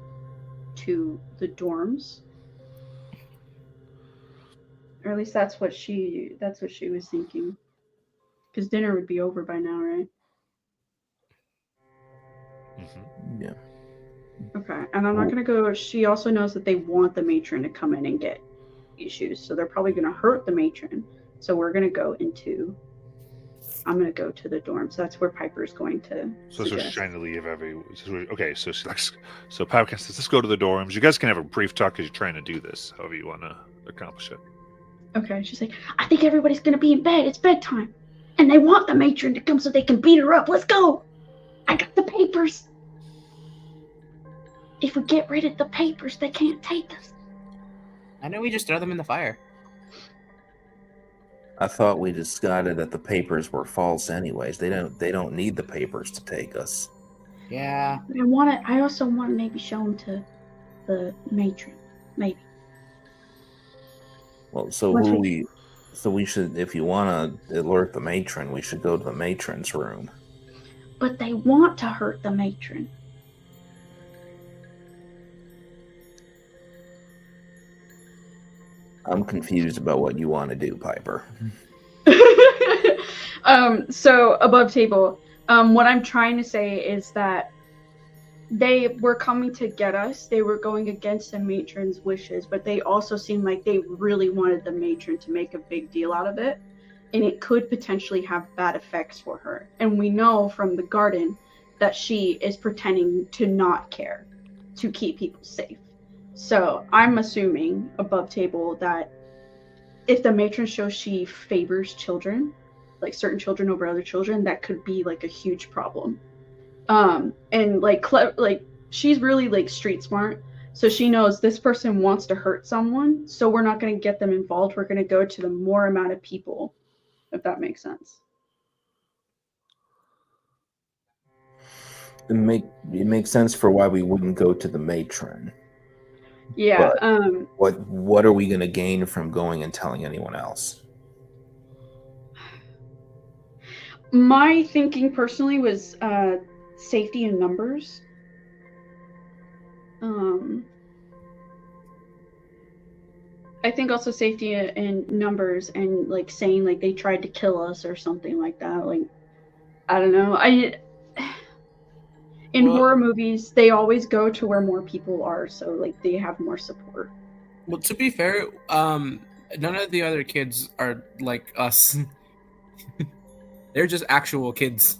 Speaker 3: to the dorms. Or at least that's what she was thinking. Because dinner would be over by now, right?
Speaker 2: Mm-hmm.
Speaker 5: Yeah.
Speaker 3: Okay, and I'm not gonna go. She also knows that they want the matron to come in and get issues, so they're probably gonna hurt the matron. So we're gonna go into. I'm gonna go to the dorms. That's where Piper's going to.
Speaker 2: So
Speaker 3: suggest.
Speaker 2: she's trying to leave okay, so she's like, so Piper says, let's go to the dorms. You guys can have a brief talk because you're trying to do this, however you want to accomplish it.
Speaker 3: Okay, she's like, I think everybody's gonna be in bed. It's bedtime, and they want the matron to come so they can beat her up. Let's go. I got the papers. If we get rid of the papers, they can't take us.
Speaker 4: I know we just throw them in the fire.
Speaker 5: I thought we decided that the papers were false anyways. They don't need the papers to take us.
Speaker 4: Yeah.
Speaker 3: I also want to maybe show them to the matron. Maybe.
Speaker 5: Well, so we should, if you want to alert the matron, we should go to the matron's room.
Speaker 3: But they want to hurt the matron.
Speaker 5: I'm confused about what you want to do, Piper.
Speaker 3: So above table, what I'm trying to say is that they were coming to get us. They were going against the matron's wishes, but they also seemed like they really wanted the matron to make a big deal out of it, and it could potentially have bad effects for her. And we know from the garden that she is pretending to not care to keep people safe. So I'm assuming above table that if the matron shows she favors children, like certain children over other children, that could be like a huge problem. And like she's really like street smart, so she knows this person wants to hurt someone, so we're not going to get them involved. We're going to go to the more amount of people, if that makes sense.
Speaker 5: It makes sense for why we wouldn't go to the matron.
Speaker 3: Yeah.
Speaker 5: But what are we going to gain from going and telling anyone else?
Speaker 3: My thinking personally was safety in numbers. I think also safety in numbers and like saying like they tried to kill us or something like that. Like, I don't know. In horror movies, they always go to where more people are, so like they have more support.
Speaker 4: Well, to be fair, none of the other kids are like us. They're just actual kids.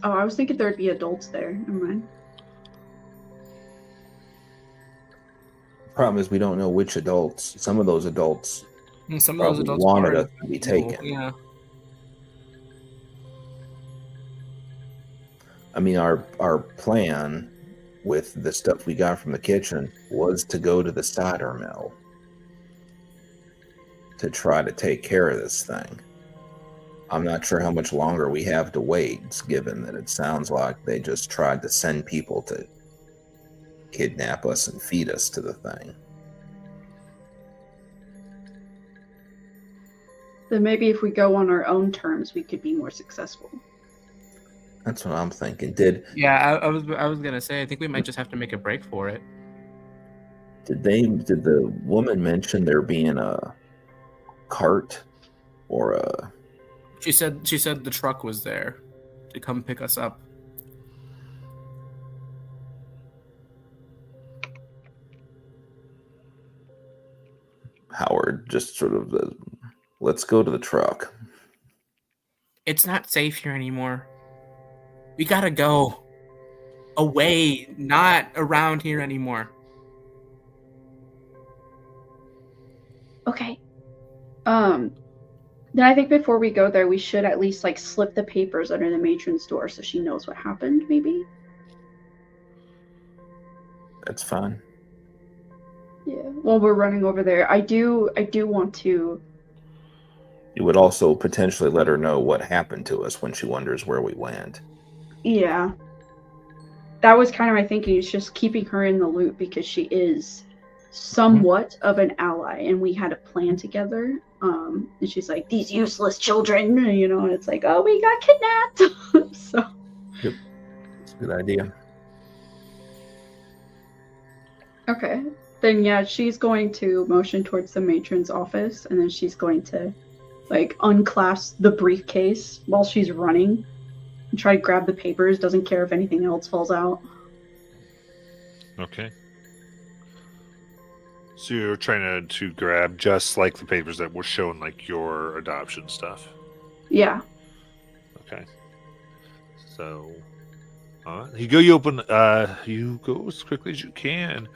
Speaker 3: Oh, I was thinking there'd be adults there. Never mind.
Speaker 5: Problem is, we don't know which adults. Some of those adults wanted us to be taken.
Speaker 4: Yeah.
Speaker 5: I mean, our plan with the stuff we got from the kitchen was to go to the solder mill to try to take care of this thing. I'm not sure how much longer we have to wait, given that it sounds like they just tried to send people to kidnap us and feed us to the thing.
Speaker 3: Then maybe if we go on our own terms, we could be more successful.
Speaker 5: That's what I'm thinking.
Speaker 4: Yeah, I was gonna say I think we might just have to make a break for it.
Speaker 5: Did the woman mention there being a cart or a?
Speaker 4: She said the truck was there to come pick us up.
Speaker 5: Howard just sort of let's go to the truck.
Speaker 4: It's not safe here anymore. We gotta go away, not around here anymore.
Speaker 3: Okay. Then I think before we go there, we should at least like slip the papers under the matron's door so she knows what happened. Maybe.
Speaker 5: That's fine.
Speaker 3: Yeah. While we're running over there, I do want to.
Speaker 5: You would also potentially let her know what happened to us when she wonders where we went.
Speaker 3: Yeah. That was kind of my thinking. It's just keeping her in the loop because she is somewhat of an ally, and we had a plan together. And she's like, these useless children, you know, and it's like, oh, we got kidnapped. So.
Speaker 5: Yep. It's a good idea.
Speaker 3: Okay. Then yeah, she's going to motion towards the matron's office, and then she's going to like unclasp the briefcase while she's running and try to grab the papers. Doesn't care if anything else falls out.
Speaker 2: Okay. So you're trying to grab just like the papers that were shown, like your adoption stuff.
Speaker 3: Yeah.
Speaker 2: Okay. So, you open. You go as quickly as you can.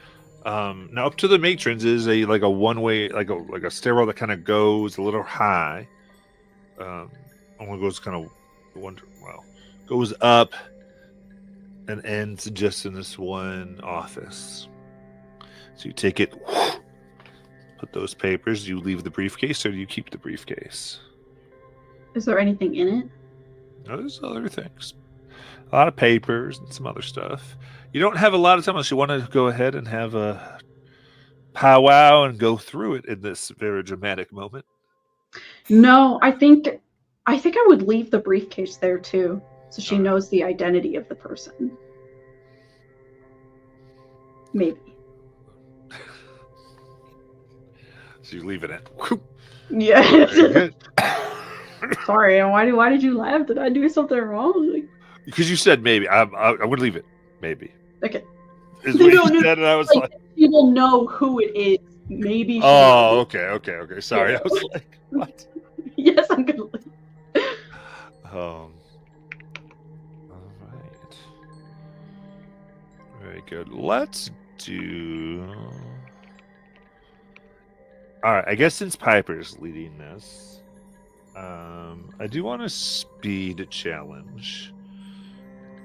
Speaker 2: Now up to the matrons is a one-way, like a stairwell that kind of goes a little high. Only goes kind of goes up and ends just in this one office. So you take it, put those papers. Do you leave the briefcase or do you keep the briefcase?
Speaker 3: Is there anything in it?
Speaker 2: No, there's other things. A lot of papers and some other stuff. You don't have a lot of time unless you want to go ahead and have a powwow and go through it in this very dramatic moment.
Speaker 3: No, I think I would leave the briefcase there too, so she knows the identity of the person. Maybe.
Speaker 2: So you leave it in.
Speaker 3: Yeah.
Speaker 2: Very good.
Speaker 3: Sorry, why did you laugh? Did I do something wrong? Like...
Speaker 2: Because you said maybe. I would leave it. Maybe.
Speaker 3: Okay.
Speaker 2: Is what you said, and I was like,
Speaker 3: people know who it is. Maybe.
Speaker 2: Oh, okay. Sorry,
Speaker 3: Yeah.
Speaker 2: I was like, what?
Speaker 3: Yes, I'm gonna leave.
Speaker 2: All right. Very good. Let's do. All right. I guess since Piper's leading this, I do want a speed challenge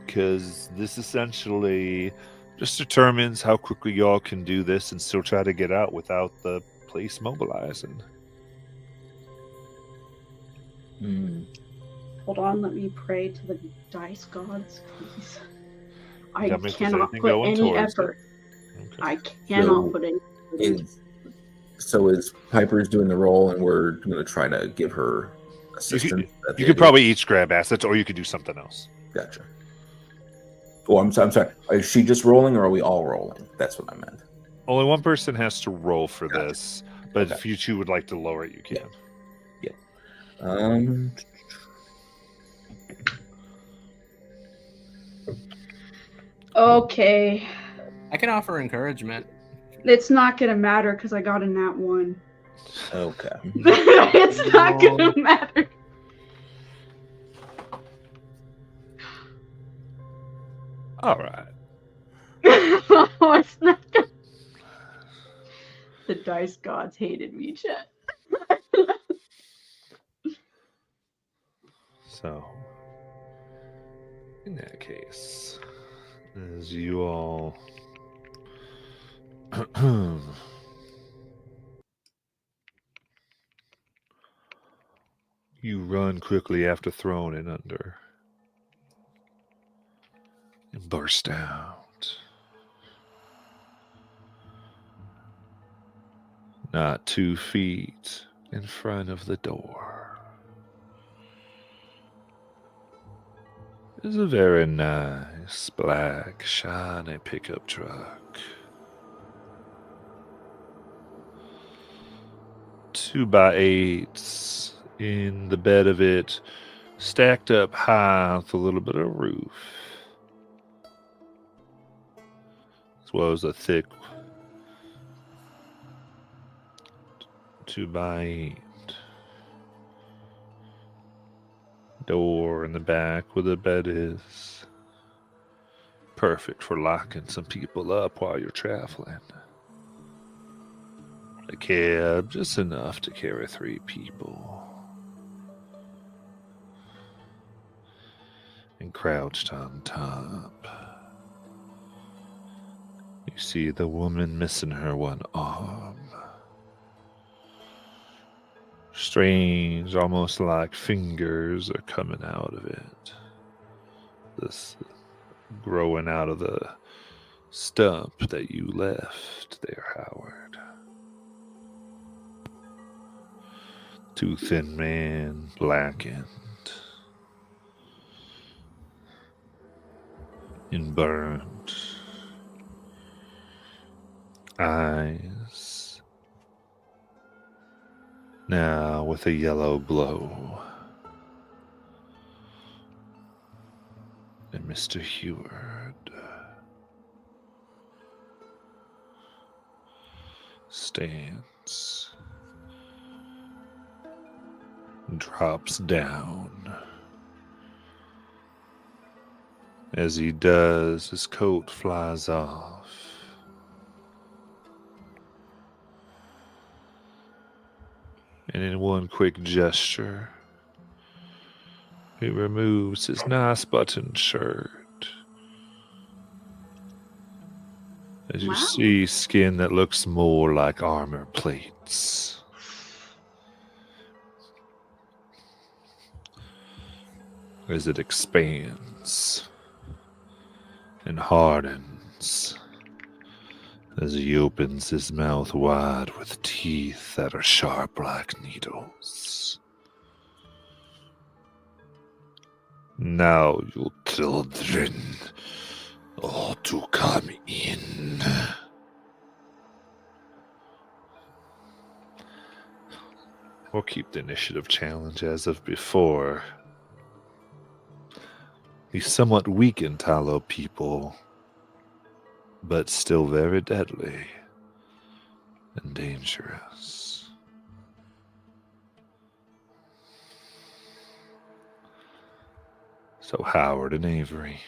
Speaker 2: because this essentially just determines how quickly y'all can do this and still try to get out without the place mobilizing.
Speaker 3: Hold on, let me pray to the dice gods, please. I
Speaker 2: Gotta make
Speaker 3: cannot
Speaker 2: anything
Speaker 3: put
Speaker 2: going
Speaker 3: any
Speaker 2: towards
Speaker 3: effort.
Speaker 2: Okay.
Speaker 3: I cannot put any effort.
Speaker 5: So is Piper's doing the roll, and we're going to try to give her assistance?
Speaker 2: You could probably each grab assets, or you could do something else.
Speaker 5: Gotcha. Oh, I'm sorry. Is she just rolling, or are we all rolling? That's what I meant.
Speaker 2: Only one person has to roll for
Speaker 5: Gotcha.
Speaker 2: this, but
Speaker 5: Okay.
Speaker 2: if you two would like to lower it, you can.
Speaker 5: Yeah.
Speaker 3: Okay.
Speaker 4: I can offer encouragement.
Speaker 3: It's not gonna matter because I got a nat 1.
Speaker 5: Okay.
Speaker 3: It's not gonna matter.
Speaker 2: All right.
Speaker 3: Oh, it's not gonna... The dice gods hated me, Chet.
Speaker 2: So, in that case, as you all you run quickly after throwing it under and burst out. Not 2 feet in front of the door is a very nice, black, shiny pickup truck. 2x8s in the bed of it, stacked up high with a little bit of roof, as well as a thick 2x8 door in the back where the bed is. Perfect for locking some people up while you're traveling. A cab, just enough to carry 3 people. And crouched on top, you see the woman missing her one arm. Strange, almost like fingers are coming out of it. This growing out of the stump that you left there, Howard. 2 thin man, blackened and burnt. Eyes now with a yellow glow. And Mr. Heward stands, drops down. As he does, his coat flies off. And in one quick gesture, he removes his nice buttoned shirt. As you
Speaker 3: Wow.
Speaker 2: see skin that looks more like armor plates. As it expands and hardens. As he opens his mouth wide with teeth that are sharp like needles. Now, you children, all to come in. We'll keep the initiative challenge as of before. These somewhat weakened Talo people, but still very deadly and dangerous. So Howard and Avery.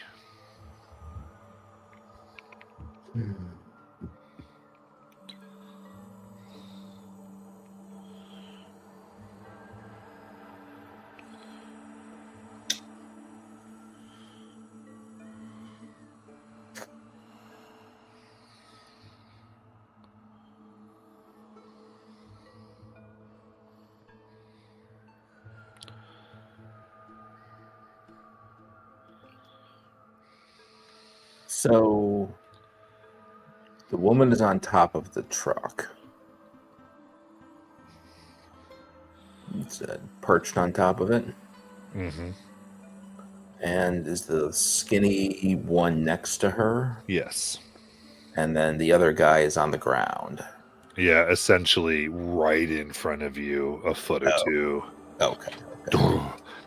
Speaker 5: So the woman is on top of the truck. It's perched on top of it.
Speaker 2: Mm-hmm.
Speaker 5: And is the skinny one next to her?
Speaker 2: Yes.
Speaker 5: And then the other guy is on the ground.
Speaker 2: Yeah, essentially right in front of you, a foot or two.
Speaker 5: Okay.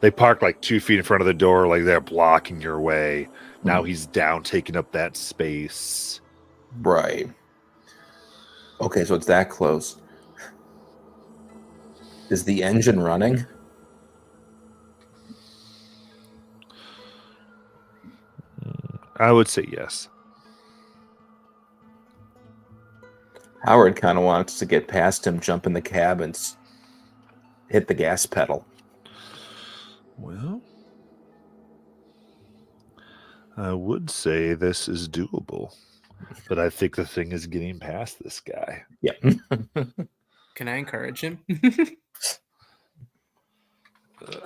Speaker 2: They park like 2 feet in front of the door, like they're blocking your way. Now he's down, taking up that space.
Speaker 5: Right. Okay, so it's that close. Is the engine running?
Speaker 2: I would say yes.
Speaker 5: Howard kind of wants to get past him, jump in the cab, and hit the gas pedal.
Speaker 2: Well, I would say this is doable, but I think the thing is getting past this guy.
Speaker 5: Yeah.
Speaker 4: Can I encourage him?
Speaker 2: I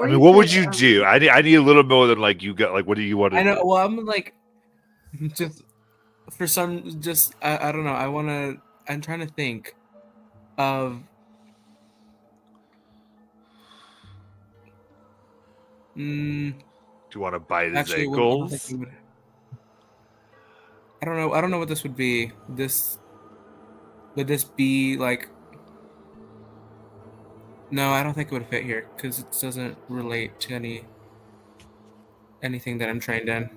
Speaker 2: mean, what would you do? I need a little more than like you got. Like, what do you want to do?
Speaker 4: I know. Well, I'm like, just for some, just I don't know. I'm trying to think of.
Speaker 2: Do you want to bite his
Speaker 4: Actually, I don't think
Speaker 2: ankles?
Speaker 4: he would. I don't know. I don't know what this would be. Would this be like? No, I don't think it would fit here because it doesn't relate to anything that I'm trained in.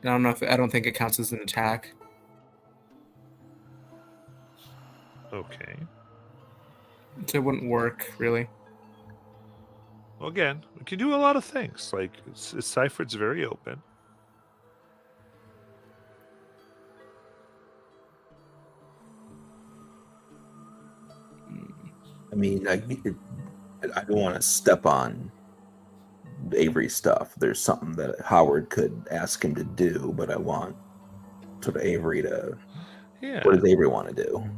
Speaker 4: And I don't think it counts as an attack.
Speaker 2: Okay.
Speaker 4: So it wouldn't work really.
Speaker 2: Well, again, we can do a lot of things. Like, Seifert's very open.
Speaker 5: I mean, I don't want to step on Avery's stuff. There's something that Howard could ask him to do, but I want sort of Avery to.
Speaker 2: Yeah.
Speaker 5: What does Avery want to do?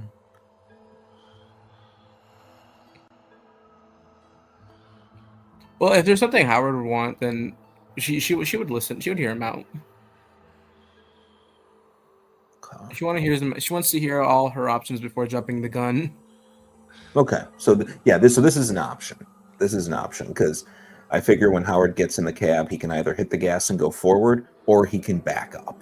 Speaker 4: Well, if there's something Howard would want, then she would listen. She would hear him out.
Speaker 5: Okay.
Speaker 4: She wants to hear all her options before jumping the gun.
Speaker 5: Okay, so this is an option. This is an option because I figure when Howard gets in the cab, he can either hit the gas and go forward, or he can back up.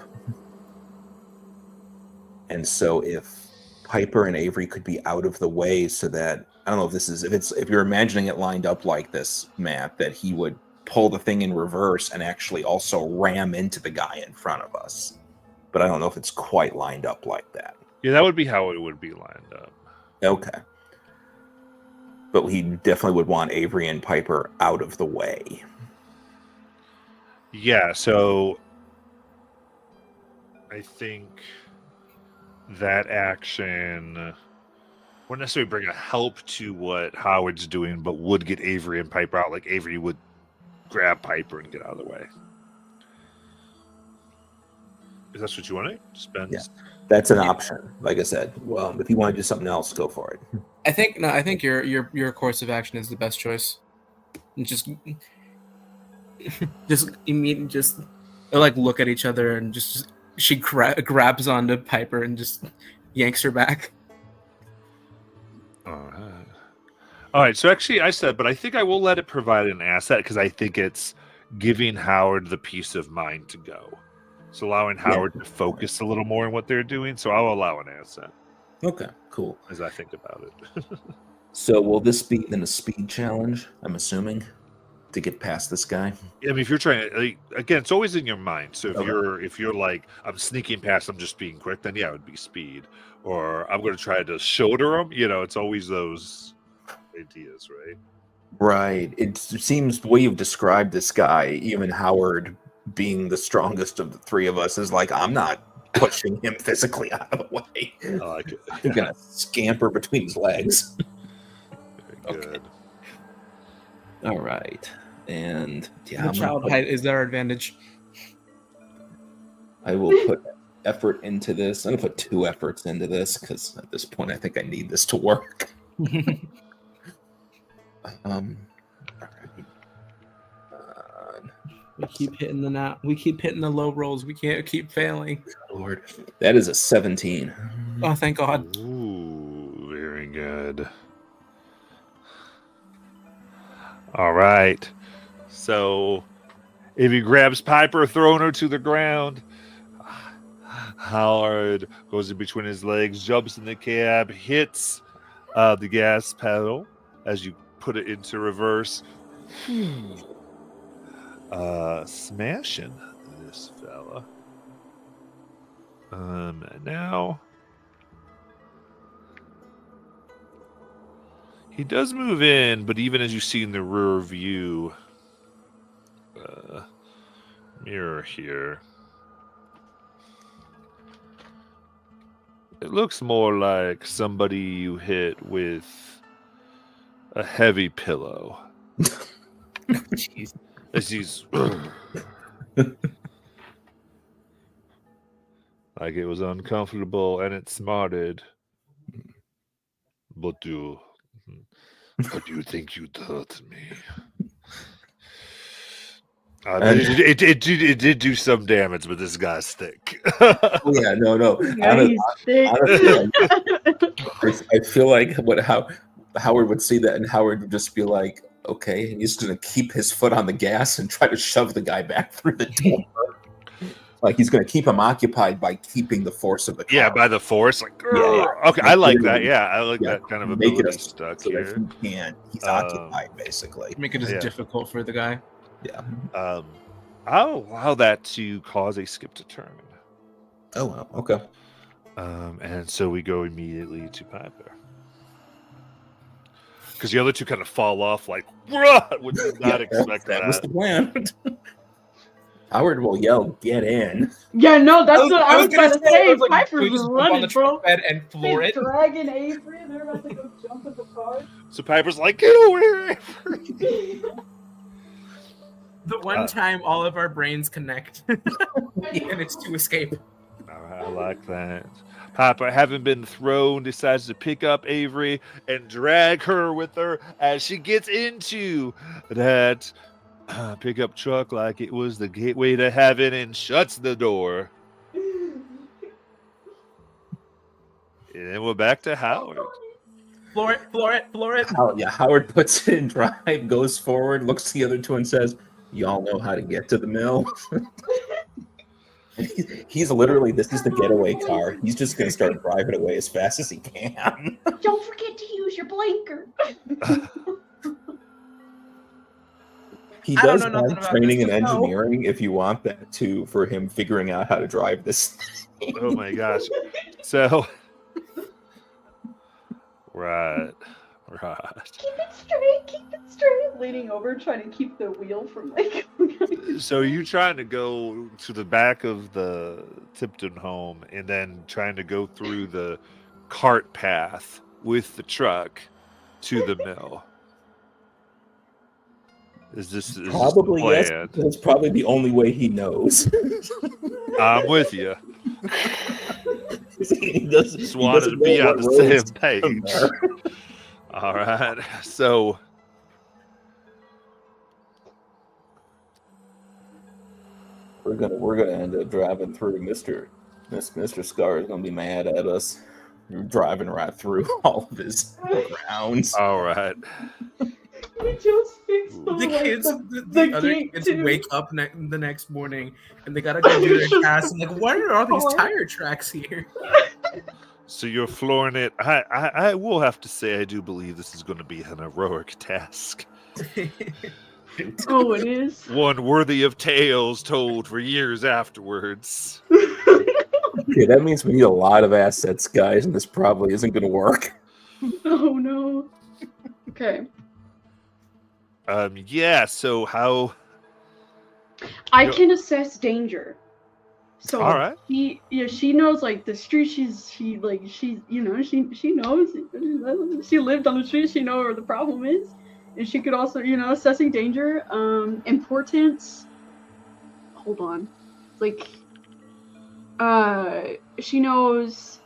Speaker 5: And so if Piper and Avery could be out of the way, so that I don't know if you're imagining it lined up like this, Matt, that he would pull the thing in reverse and actually also ram into the guy in front of us. But I don't know if it's quite lined up like that.
Speaker 2: Yeah, that would be how it would be lined up.
Speaker 5: Okay. But he definitely would want Avery and Piper out of the way.
Speaker 2: Yeah, so I think that action wouldn't necessarily bring a help to what Howard's doing, but would get Avery and Piper out. Like, Avery would grab Piper and get out of the way. Is that what you want to spend?
Speaker 5: Yeah, that's an option. Like I said, well, if you want to do something else, go for it.
Speaker 4: I think your course of action is the best choice. And just like look at each other and she grabs onto Piper and just yanks her back.
Speaker 2: All right. So actually, I said, but I think I will let it provide an asset because I think it's giving Howard the peace of mind to go. So allowing Howard to focus a little more on what they're doing. So I'll allow an asset.
Speaker 5: Okay, cool.
Speaker 2: As I think about it.
Speaker 5: So will this be then a speed challenge, I'm assuming, to get past this guy?
Speaker 2: I mean, if you're trying to, again, it's always in your mind. So if you're like, I'm sneaking past, I'm just being quick, then yeah, it would be speed. Or I'm going to try to shoulder him. It's always those ideas, right?
Speaker 5: Right. It seems the way you've described this guy, even Howard being the strongest of the three of us, is like, I'm not pushing him physically out of the way.
Speaker 2: I like it.
Speaker 5: I'm going to scamper between his legs.
Speaker 2: Very good.
Speaker 5: Okay. All right. And yeah,
Speaker 4: The child height is their advantage.
Speaker 5: I will put effort into this. I'm going to put 2 efforts into this because at this point I think I need this to work. All right.
Speaker 4: We keep hitting the low rolls. We can't keep failing.
Speaker 5: Lord, that is a 17.
Speaker 4: Oh, thank God.
Speaker 2: Ooh, very good. All right. So if he grabs Piper, throwing her to the ground, Howard goes in between his legs, jumps in the cab, hits the gas pedal as you put it into reverse. Smashing this fella. Now he does move in, but even as you see in the rear view mirror here, it looks more like somebody you hit with a heavy pillow.
Speaker 4: Jeez.
Speaker 2: As he's like it was uncomfortable and it smarted. What do you think you did to me? It did do some damage, but this guy's thick.
Speaker 5: Oh yeah, no.
Speaker 3: Yeah, he's thick.
Speaker 5: Honestly, I feel like how Howard would see that, and Howard would just be like, Okay, and he's going to keep his foot on the gas and try to shove the guy back through the door. Like he's going to keep him occupied by keeping the force of the car.
Speaker 2: Yeah, by the force. Like,
Speaker 5: Yeah.
Speaker 2: okay, I like that. Yeah, I like
Speaker 5: Yeah,
Speaker 2: that kind of
Speaker 5: make
Speaker 2: ability
Speaker 5: it
Speaker 2: stuck
Speaker 5: so
Speaker 2: here.
Speaker 5: that he can't. He's occupied, basically.
Speaker 4: Make it as difficult for the guy.
Speaker 5: Yeah.
Speaker 2: I'll allow that to cause a skip to turn.
Speaker 5: Oh, wow. Okay.
Speaker 2: And so we go immediately to Piper. Because the other two kind of fall off like, "Bruh!" Would not expect that.
Speaker 5: That was the plan. Howard will yell, "Get in!"
Speaker 3: Yeah, no, that's what I was about to say.
Speaker 4: Like,
Speaker 3: Piper's
Speaker 4: just
Speaker 3: running,
Speaker 4: on the
Speaker 3: bro.
Speaker 4: truck bed and floor it.
Speaker 3: Dragging Avery, and they're about to go jump in the car.
Speaker 2: So Piper's like, "Get away!"
Speaker 4: The one time all of our brains connect, and it's to escape.
Speaker 2: I like that. Piper, having been thrown, decides to pick up Avery and drag her with her as she gets into that pickup truck like it was the gateway to heaven and shuts the door. And then we're back to Howard.
Speaker 4: Floor it.
Speaker 5: Howard puts it in drive, goes forward, looks at the other two and says, "Y'all know how to get to the mill." And he's literally, this is the getaway car. He's just going to start driving away as fast as he can.
Speaker 3: Don't forget to use your blinker.
Speaker 5: He does have training in engineering if you want that too, for him figuring out how to drive this.
Speaker 2: Oh my gosh. So, right.
Speaker 3: Keep it straight. Leaning over, trying to keep the wheel from like.
Speaker 2: So you trying to go to the back of the Tipton home and then trying to go through the cart path with the truck to the mill. Is this
Speaker 5: probably
Speaker 2: yes?
Speaker 5: That's probably the only way he knows.
Speaker 2: I'm with you.
Speaker 5: He
Speaker 2: just wanted to be on the same page. All right, so
Speaker 5: we're gonna end up driving through. Mr. Scar is gonna be mad at us. We're driving right through all of his grounds.
Speaker 2: All right.
Speaker 3: We just fixed
Speaker 4: the kids. The other kids wake up the next morning and they gotta go do their tasks. And like, why are all these tire tracks here?
Speaker 2: So you're flooring it. I will have to say I do believe this is going to be an heroic task.
Speaker 3: Oh, it is.
Speaker 2: One worthy of tales told for years afterwards.
Speaker 5: Okay, that means we need a lot of assets, guys, and this probably isn't going to work.
Speaker 3: Oh no. Okay.
Speaker 2: Yeah. So how?
Speaker 3: I can assess danger. So
Speaker 2: all right.
Speaker 3: She knows like the street. She knows. She lived on the street. She knows where the problem is, and she could also assessing danger, importance. Hold on, like, she knows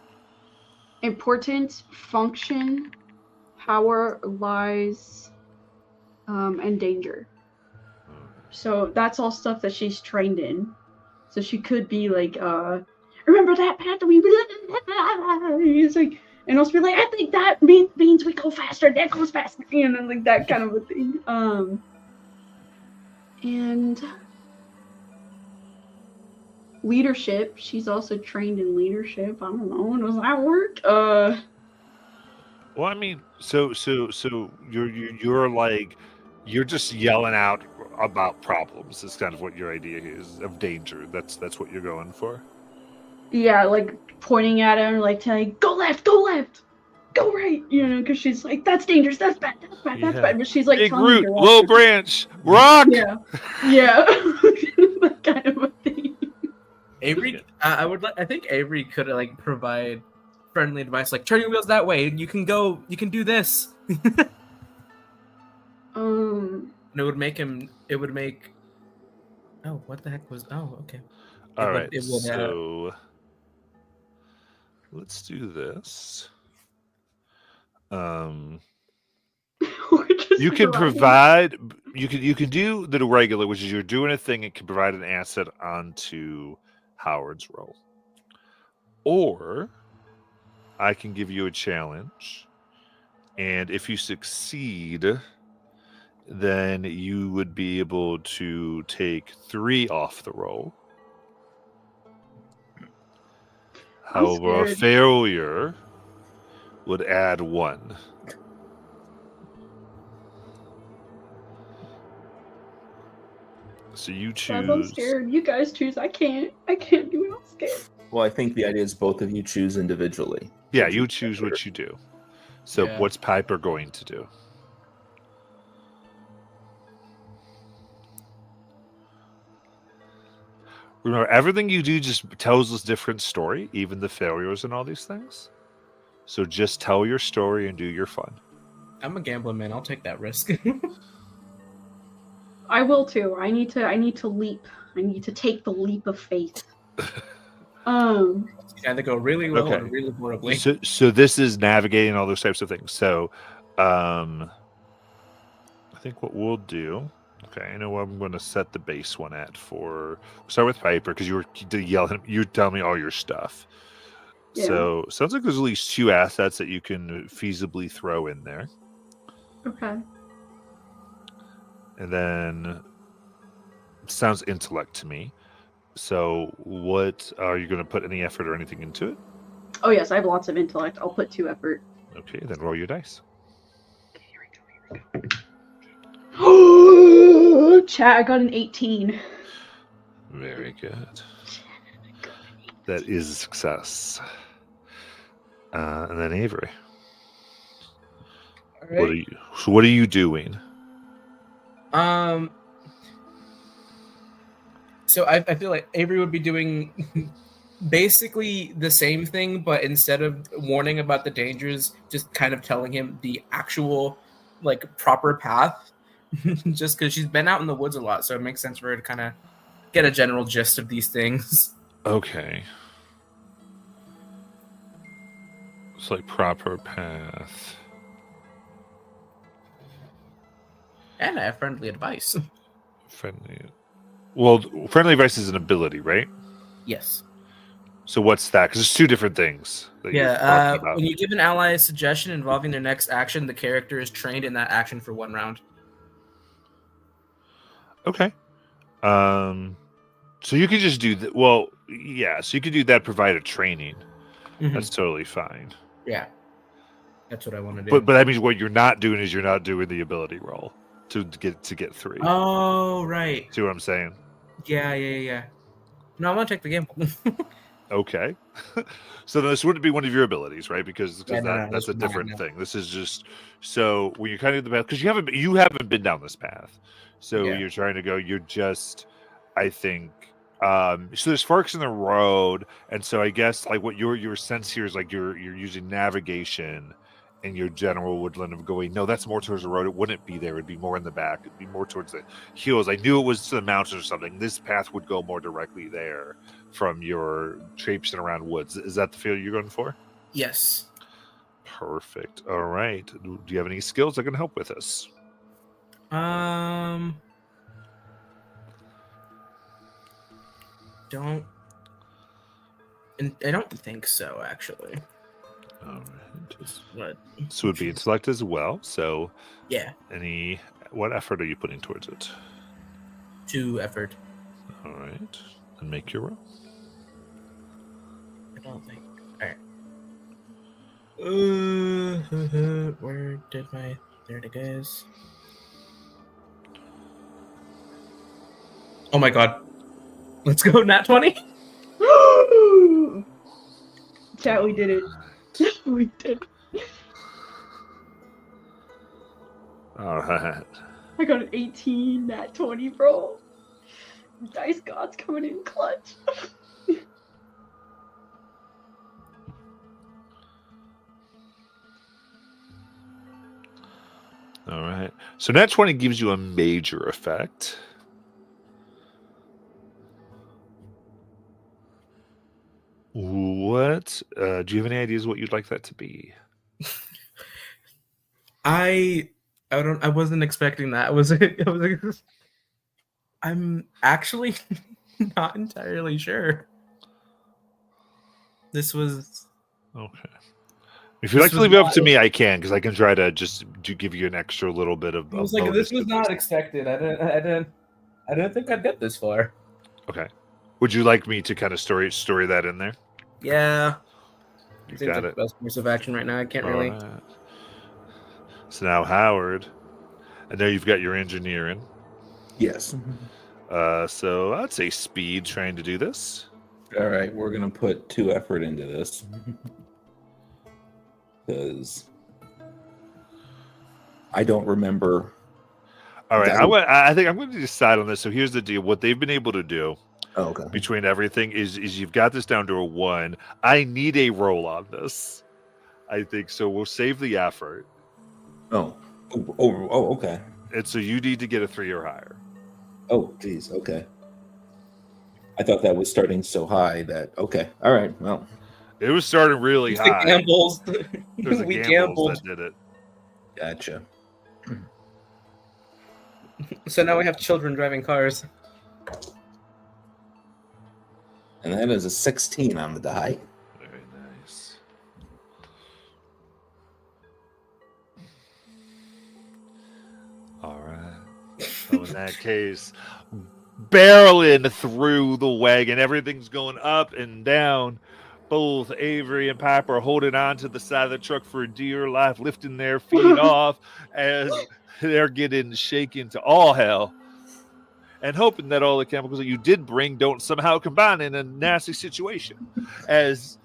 Speaker 3: importance, function, power, lies, and danger. So that's all stuff that she's trained in. So she could be like, remember that path that we it's like, and also be like, I think that means we go faster, that goes faster, like that kind of a thing. And leadership, she's also trained in leadership. I don't know, does that work?
Speaker 2: Well, I mean, so you're like, you're just yelling out about problems. Is kind of what your idea is of danger. That's what you're going for.
Speaker 3: Yeah, like pointing at him, like telling, go left, go right, because she's like, that's dangerous, that's bad, that's bad. But she's like,
Speaker 2: big root, low branch, rock.
Speaker 3: Yeah, that kind of a thing.
Speaker 4: Avery, I think Avery could like provide friendly advice, like turn your wheels that way, and you can do this. And it would make. Oh, what the heck was? Oh, okay.
Speaker 2: All right. So let's do this. You can provide. You can do the regular, which is you're doing a thing and can provide an asset onto Howard's roll, or I can give you a challenge, and if you succeed, then you would be able to take 3 off the roll.
Speaker 3: I'm
Speaker 2: However, a
Speaker 3: scared.
Speaker 2: failure would add 1. So you
Speaker 3: Guys, I'm
Speaker 2: choose.
Speaker 3: scared. You guys choose. I can't do it. I'm scared.
Speaker 5: Well, I think the idea is both of you choose individually.
Speaker 2: Yeah,
Speaker 5: What
Speaker 2: you choose what you do. So
Speaker 4: Yeah.
Speaker 2: what's Piper going to do? Remember, everything you do just tells us different story, even the failures and all these things. So just tell your story and do your fun.
Speaker 4: I'm a gambling man. I'll take that risk.
Speaker 3: I will too. I need to leap. I need to take the leap of faith.
Speaker 4: You either go really well or
Speaker 2: Okay.
Speaker 4: really horribly.
Speaker 2: So this is navigating all those types of things. So I think what we'll do. Okay, I know what I'm going to set the base one at for. Start with Piper because you yell at him. You tell me all your stuff.
Speaker 3: Yeah.
Speaker 2: So sounds like there's at least 2 assets that you can feasibly throw in there,
Speaker 3: Okay.
Speaker 2: and then sounds intellect to me. So what are you going to put any effort or anything into it?
Speaker 3: Oh yes, I have lots of intellect. I'll put 2 effort.
Speaker 2: Okay, then roll your dice.
Speaker 3: Okay, here we go. Chat, I got an 18.
Speaker 2: Very good. That is a success. And then Avery.
Speaker 4: All right.
Speaker 2: What are you doing?
Speaker 4: So I feel like Avery would be doing basically the same thing, but instead of warning about the dangers, just kind of telling him the actual, like, proper path. Just because she's been out in the woods a lot, so it makes sense for her to kind of get a general gist of these things.
Speaker 2: Okay. It's like proper path.
Speaker 4: And I have friendly advice.
Speaker 2: Friendly. Well, friendly advice is an ability, right?
Speaker 4: Yes.
Speaker 2: So what's that? Because there's 2 different things. That you're talking about.
Speaker 4: When you give an ally a suggestion involving their next action, the character is trained in that action for 1 round.
Speaker 2: Okay. So you could just do that. Well, yeah. So you could do that provided training.
Speaker 4: Mhm.
Speaker 2: That's totally fine.
Speaker 4: Yeah. That's what I want to do.
Speaker 2: But that means what you're not doing is you're not doing the ability roll to get 3.
Speaker 4: Oh, right.
Speaker 2: See what I'm saying?
Speaker 4: Yeah. No, I want to take the gamble.
Speaker 2: Okay. So this wouldn't be one of your abilities, right? Because
Speaker 4: Yeah, no,
Speaker 2: that's
Speaker 4: this
Speaker 2: a
Speaker 4: would not,
Speaker 2: different
Speaker 4: no.
Speaker 2: thing. This is just so when you're kind of the path because you haven't been down this path. So
Speaker 4: Yeah.
Speaker 2: you're trying to go, you're just I think so there's forks in the road, and so I guess like what your sense here is like you're using navigation and your general woodland of going, no, that's more towards the road. It wouldn't be there, it'd be more in the back, it'd be more towards the hills. I knew it was to the mountains or something. This path would go more directly there from your traipsing around woods. Is that the feel you're going for?
Speaker 4: Yes.
Speaker 2: Perfect. All right. Do you have any skills that can help with this?
Speaker 4: I don't think so, actually.
Speaker 2: All right.
Speaker 4: What?
Speaker 2: So it would be intellect as well. So
Speaker 4: Yeah.
Speaker 2: what effort are you putting towards it?
Speaker 4: 2 effort.
Speaker 2: All right. And make your roll.
Speaker 4: I don't think. All right. Where did my? There it is. Oh my god! Let's go, nat 20.
Speaker 3: Chat, we did it. We did it.
Speaker 2: All right.
Speaker 3: I got an 18, nat 20, bro. Dice God's coming in clutch.
Speaker 2: All right. So nat 20 gives you a major effect. What? Do you have any ideas what you'd like that to be?
Speaker 4: I wasn't expecting that. I'm actually not entirely sure. This was
Speaker 2: Okay. If you'd like to leave it up to me, I can, because I can try to give you an extra little bit of.
Speaker 4: It was like this was not expected. I didn't think I'd get this far.
Speaker 2: Okay. Would you like me to kind of story that in there?
Speaker 4: Yeah.
Speaker 2: You
Speaker 4: Seems
Speaker 2: got
Speaker 4: like
Speaker 2: it.
Speaker 4: the best course of action right now. I can't really.
Speaker 2: Right. So now, Howard, I know you've got your engineering.
Speaker 5: Yes.
Speaker 2: So I'd say speed trying to do this.
Speaker 5: All right, we're gonna put 2 effort into this because I don't remember.
Speaker 2: All right, I think I'm going to decide on this. So here's the deal: what they've been able to do between everything is you've got this down to a 1. I need a roll on this. I think so. We'll save the effort.
Speaker 5: Oh, okay.
Speaker 2: And so you need to get a 3 or higher.
Speaker 5: Oh, geez. Okay. I thought that was starting so high that okay. All right. Well,
Speaker 2: it was starting really high.
Speaker 4: Gambles.
Speaker 2: It was
Speaker 4: we
Speaker 2: gambled that did it.
Speaker 5: Gotcha.
Speaker 4: So now we have children driving cars.
Speaker 5: And that is a 16 on the die.
Speaker 2: Very nice. All right. So in that case, barreling through the wagon, everything's going up and down. Both Avery and Piper are holding on to the side of the truck for dear life, lifting their feet off as they're getting shaken to all hell, and hoping that all the chemicals that you did bring don't somehow combine in a nasty situation as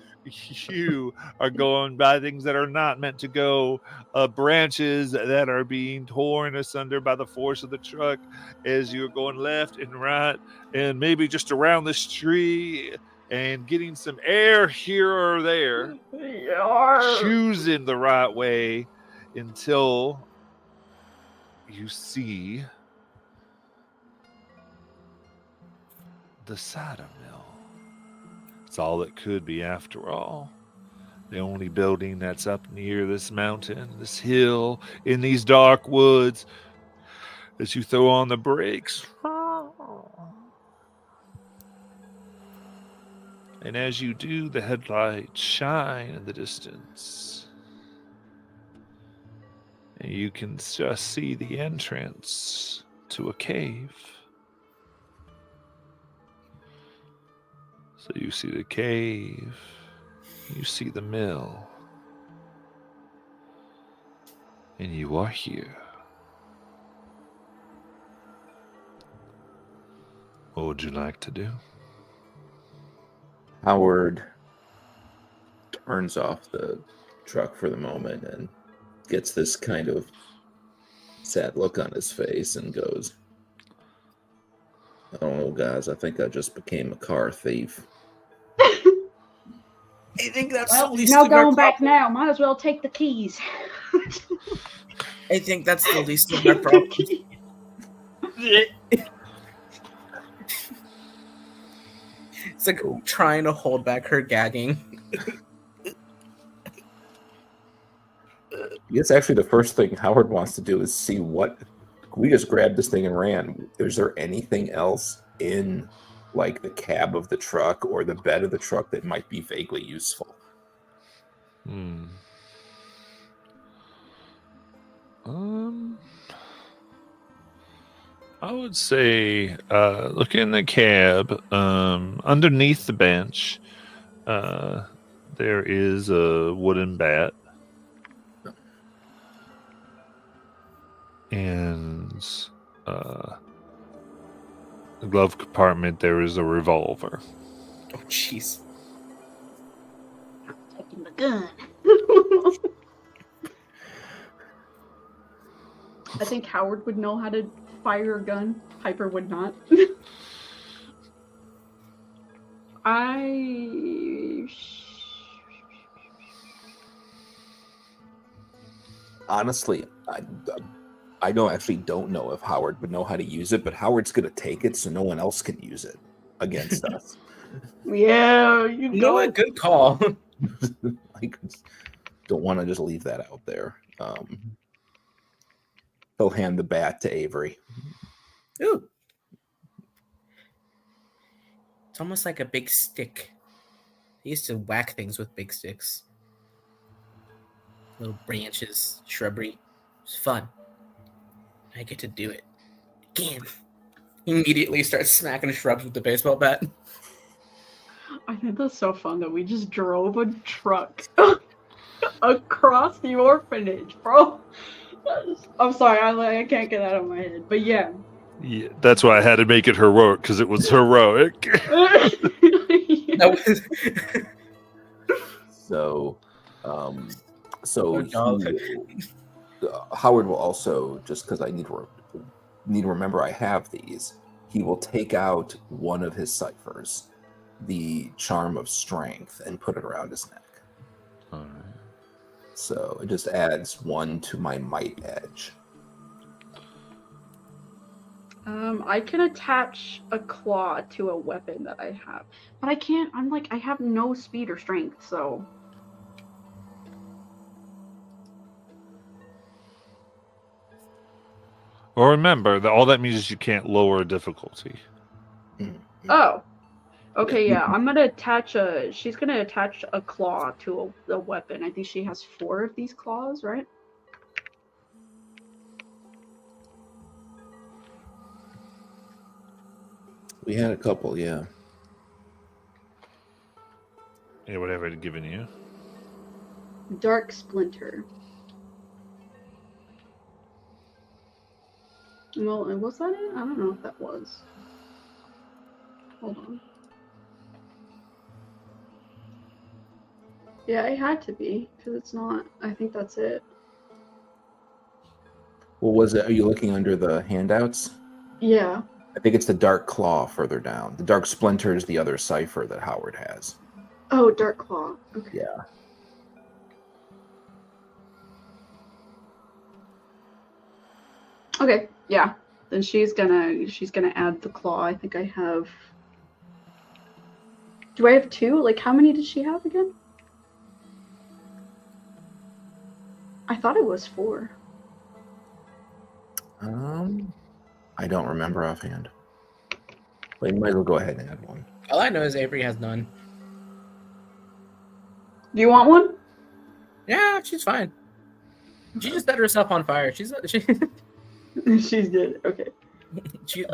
Speaker 2: you are going by things that are not meant to go, branches that are being torn asunder by the force of the truck as you're going left and right and maybe just around this tree and getting some air here or there, choosing the right way until you see the cider mill. It's all it could be after all. The only building that's up near this mountain, this hill, in these dark woods, as you throw on the brakes. And as you do, the headlights shine in the distance. And you can just see the entrance to a cave. So you see the cave, you see the mill, and you are here. What would you like to do?
Speaker 5: Howard turns off the truck for the moment and gets this kind of sad look on his face and goes, I don't know, guys. I think I just became a car thief.
Speaker 4: I think that's
Speaker 3: Well,
Speaker 4: the least
Speaker 3: no
Speaker 4: of our
Speaker 3: going back
Speaker 4: problems.
Speaker 3: now. Might as well take the keys.
Speaker 4: I think that's the least of our problems. It's like trying to hold back her gagging.
Speaker 5: I guess actually the first thing Howard wants to do is see what we just grabbed this thing and ran. Is there anything else in like the cab of the truck or the bed of the truck that might be vaguely useful?
Speaker 2: I would say look in the cab. Underneath the bench, there is a wooden bat. And the glove compartment, there is a revolver.
Speaker 4: Oh, jeez.
Speaker 3: Taking the gun. I think Howard would know how to fire a gun. Piper would not.
Speaker 5: Honestly, I don't know if Howard would know how to use it, but Howard's going to take it so no one else can use it against us.
Speaker 3: Yeah, you
Speaker 4: know what? Good call.
Speaker 5: I don't want to just leave that out there. He'll hand the bat to Avery.
Speaker 4: Ooh. It's almost like a big stick. He used to whack things with big sticks. little branches, shrubbery. It's fun. I get to do it again. He immediately starts smacking shrubs with the baseball bat.
Speaker 3: I think that's so fun that we just drove a truck across the orphanage, bro. I'm sorry, I can't get that out of my head, but yeah.
Speaker 2: Yeah, that's why I had to make it heroic, because it was heroic.
Speaker 4: That was
Speaker 5: So,
Speaker 4: dog.
Speaker 5: Howard will also, just because I need to remember I have these, he will take out one of his ciphers, the Charm of Strength, and put it around his neck.
Speaker 2: All right.
Speaker 5: So it just adds one to my might edge.
Speaker 3: I can attach a claw to a weapon that I have, but I can't. I have no speed or strength, so.
Speaker 2: Well, remember that all that means is you can't lower difficulty.
Speaker 3: Oh. Okay, yeah. I'm gonna attach she's gonna attach a claw to a weapon. I think she has 4 of these claws, right?
Speaker 5: We had a couple, yeah.
Speaker 2: Yeah, whatever I'd given you.
Speaker 3: Dark Splinter. Well, was that it? I don't know if that was. Hold on. Yeah, it had to be, because it's not. I think that's it.
Speaker 5: What was it? Are you looking under the handouts?
Speaker 3: Yeah.
Speaker 5: I think it's the Dark Claw further down. The Dark Splinter is the other cipher that Howard has.
Speaker 3: Oh, Dark Claw. Okay.
Speaker 5: Yeah.
Speaker 3: Okay, yeah. Then she's gonna add the claw. I think I have. Do I have 2? Like, how many did she have again? I thought it was 4.
Speaker 5: I don't remember offhand. But you might as well go ahead and add one.
Speaker 4: All I know is Avery has none.
Speaker 3: Do you want one?
Speaker 4: Yeah, she's fine. She just set herself on fire. She
Speaker 3: She's good. Okay.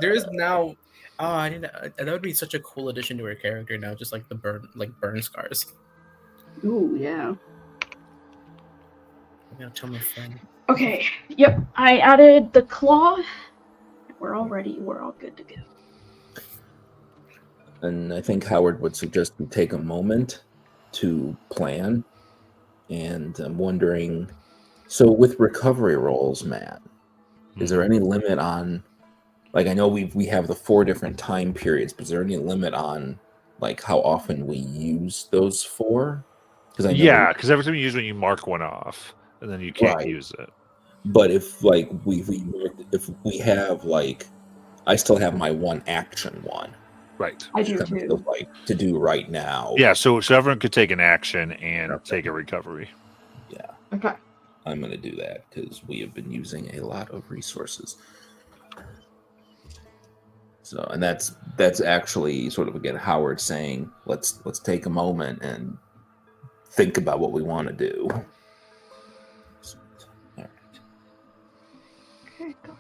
Speaker 4: there is now. Oh, I didn't. That would be such a cool addition to her character now. Just like the burn scars.
Speaker 3: Ooh, yeah.
Speaker 4: I'm gonna tell my friend.
Speaker 3: Okay. Yep. I added the claw. We're all ready. We're all good to go.
Speaker 5: And I think Howard would suggest we take a moment to plan. And I'm wondering, so with recovery rolls, Matt, is there any limit on, like, I know we have the 4 different time periods, but is there any limit on, like, how often we use those 4?
Speaker 2: Because every time you use one, you mark one off, and then you can't use it.
Speaker 5: But if, like, if we have, like, I still have my one action one.
Speaker 2: Right.
Speaker 3: I do too.
Speaker 5: Like, to do right now.
Speaker 2: Yeah, so everyone could take an action and take a recovery.
Speaker 5: Yeah.
Speaker 3: Okay.
Speaker 5: I'm going to do that because we have been using a lot of resources. So, and that's actually sort of, again, Howard saying, let's take a moment and think about what we want to do. All right.
Speaker 3: Okay, go.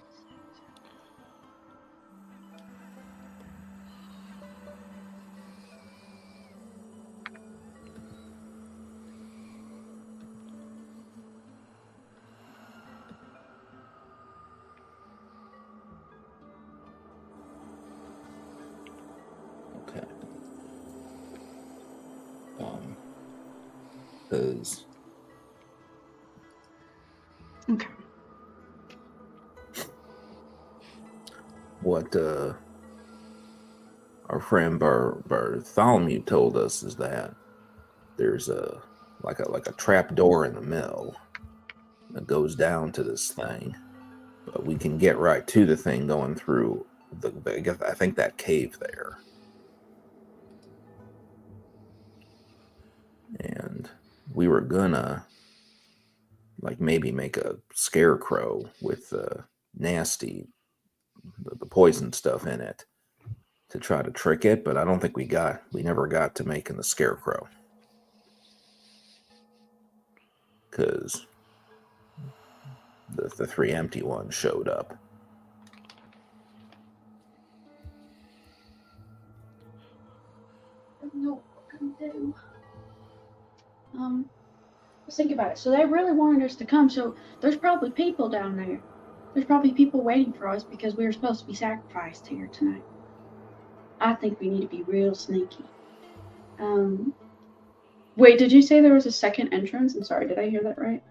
Speaker 5: Okay. Because
Speaker 3: Okay.
Speaker 5: what our friend Bartholomew told us is that there's a trap door in the mill that goes down to this thing, but we can get right to the thing going through I think that cave there. And we were gonna, like, maybe make a scarecrow with nasty the poison stuff in it to try to trick it, but I don't think we never got to making the scarecrow, because the three empty ones showed up.
Speaker 3: I don't know what we're gonna do. Let's think about it. So they really wanted us to come. So there's probably people down there. There's probably people waiting for us because we were supposed to be sacrificed here tonight. I think we need to be real sneaky. Wait, did you say there was a second entrance? I'm sorry, did I hear that right?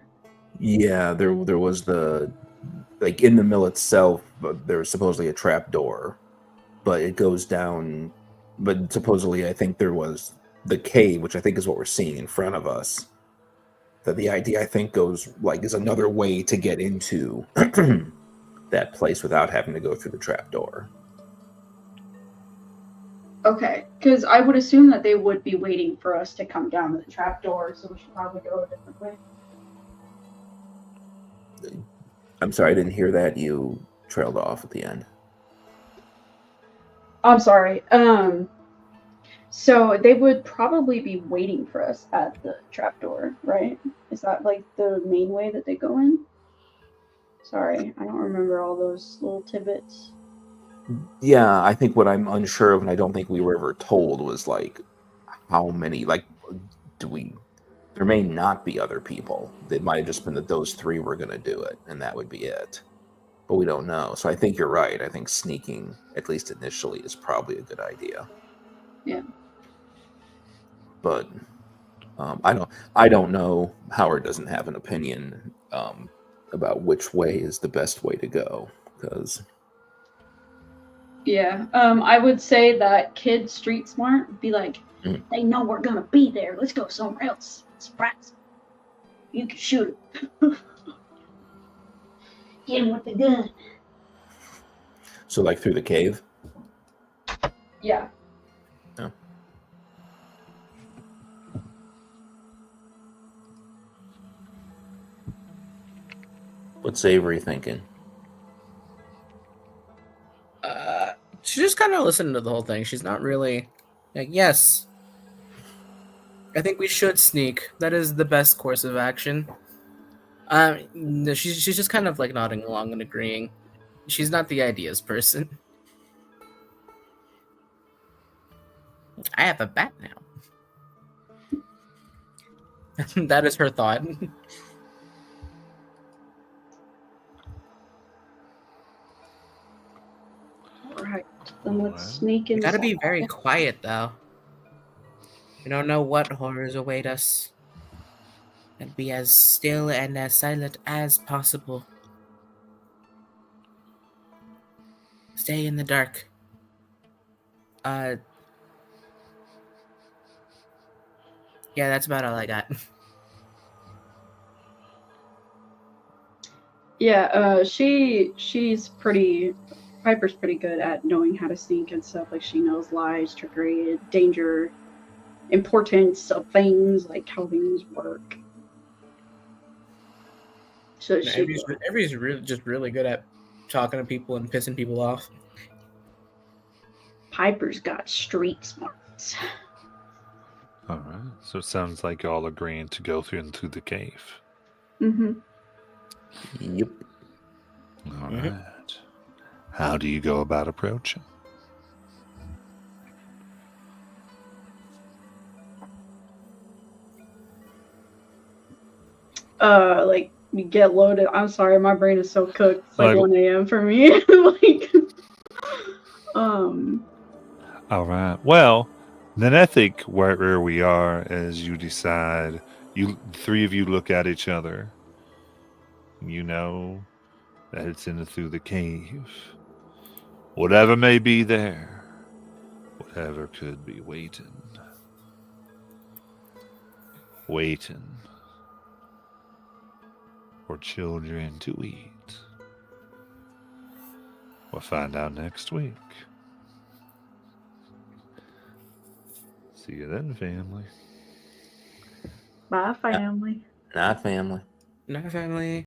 Speaker 5: Yeah, there was the, like, in the mill itself, but there was supposedly a trap door, but it goes down. But supposedly, I think there was the cave, which I think is what we're seeing in front of us. That the idea, I think, goes like is another way to get into that place without having to go through the trap door.
Speaker 3: Okay, because I would assume that they would be waiting for us to come down to the trap door, so we should probably go a different way.
Speaker 5: I'm sorry, I didn't hear that. You trailed off at the end.
Speaker 3: I'm sorry. So they would probably be waiting for us at the trapdoor, right? Is that like the main way that they go in? Sorry, I don't remember all those little tidbits.
Speaker 5: Yeah, I think what I'm unsure of, and I don't think we were ever told, was like how many. Like, do we? There may not be other people. It might have just been that those three were going to do it, and that would be it. But we don't know. So I think you're right. I think sneaking, at least initially, is probably a good idea.
Speaker 3: Yeah.
Speaker 5: But I don't know. Howard doesn't have an opinion about which way is the best way to go, because
Speaker 3: Yeah. I would say that kid street smart would be like, they know we're gonna be there. Let's go somewhere else. Surprise. You can shoot him. Hit him with the gun.
Speaker 5: so like through the cave.
Speaker 3: Yeah.
Speaker 5: Yeah. What's Avery thinking?
Speaker 4: She's just kind of listening to the whole thing. She's not really like, yes, I think we should sneak. That is the best course of action. No, she's just kind of like nodding along and agreeing. She's not the ideas person. I have a bat now. That is her thought.
Speaker 3: Alright. Then let's sneak in.
Speaker 4: Gotta be very quiet though. We don't know what horrors await us. And be as still and as silent as possible. Stay in the dark. Yeah, that's about all I got.
Speaker 3: Yeah, she's pretty. Piper's pretty good at knowing how to sneak and stuff. Like she knows lies, trickery, danger, importance of things, like how things work. So
Speaker 4: Avery's really good at talking to people and pissing people off.
Speaker 3: Piper's got street smarts.
Speaker 2: All right. So it sounds like y'all agreeing to go through into the cave.
Speaker 3: Mm-hmm.
Speaker 5: Yep.
Speaker 2: All right. How do you go about approaching?
Speaker 3: Like you get loaded. I'm sorry, my brain is so cooked. It's like
Speaker 2: Like-
Speaker 3: 1 a.m. for me. Like,
Speaker 2: All right. Well, then I think where we are as you decide, three of you look at each other. You know that it's through the cave. Whatever may be there, whatever could be waiting. Waiting for children to eat. We'll find out next week. See you then, family.
Speaker 3: bye, family.
Speaker 5: Not family.
Speaker 4: No family.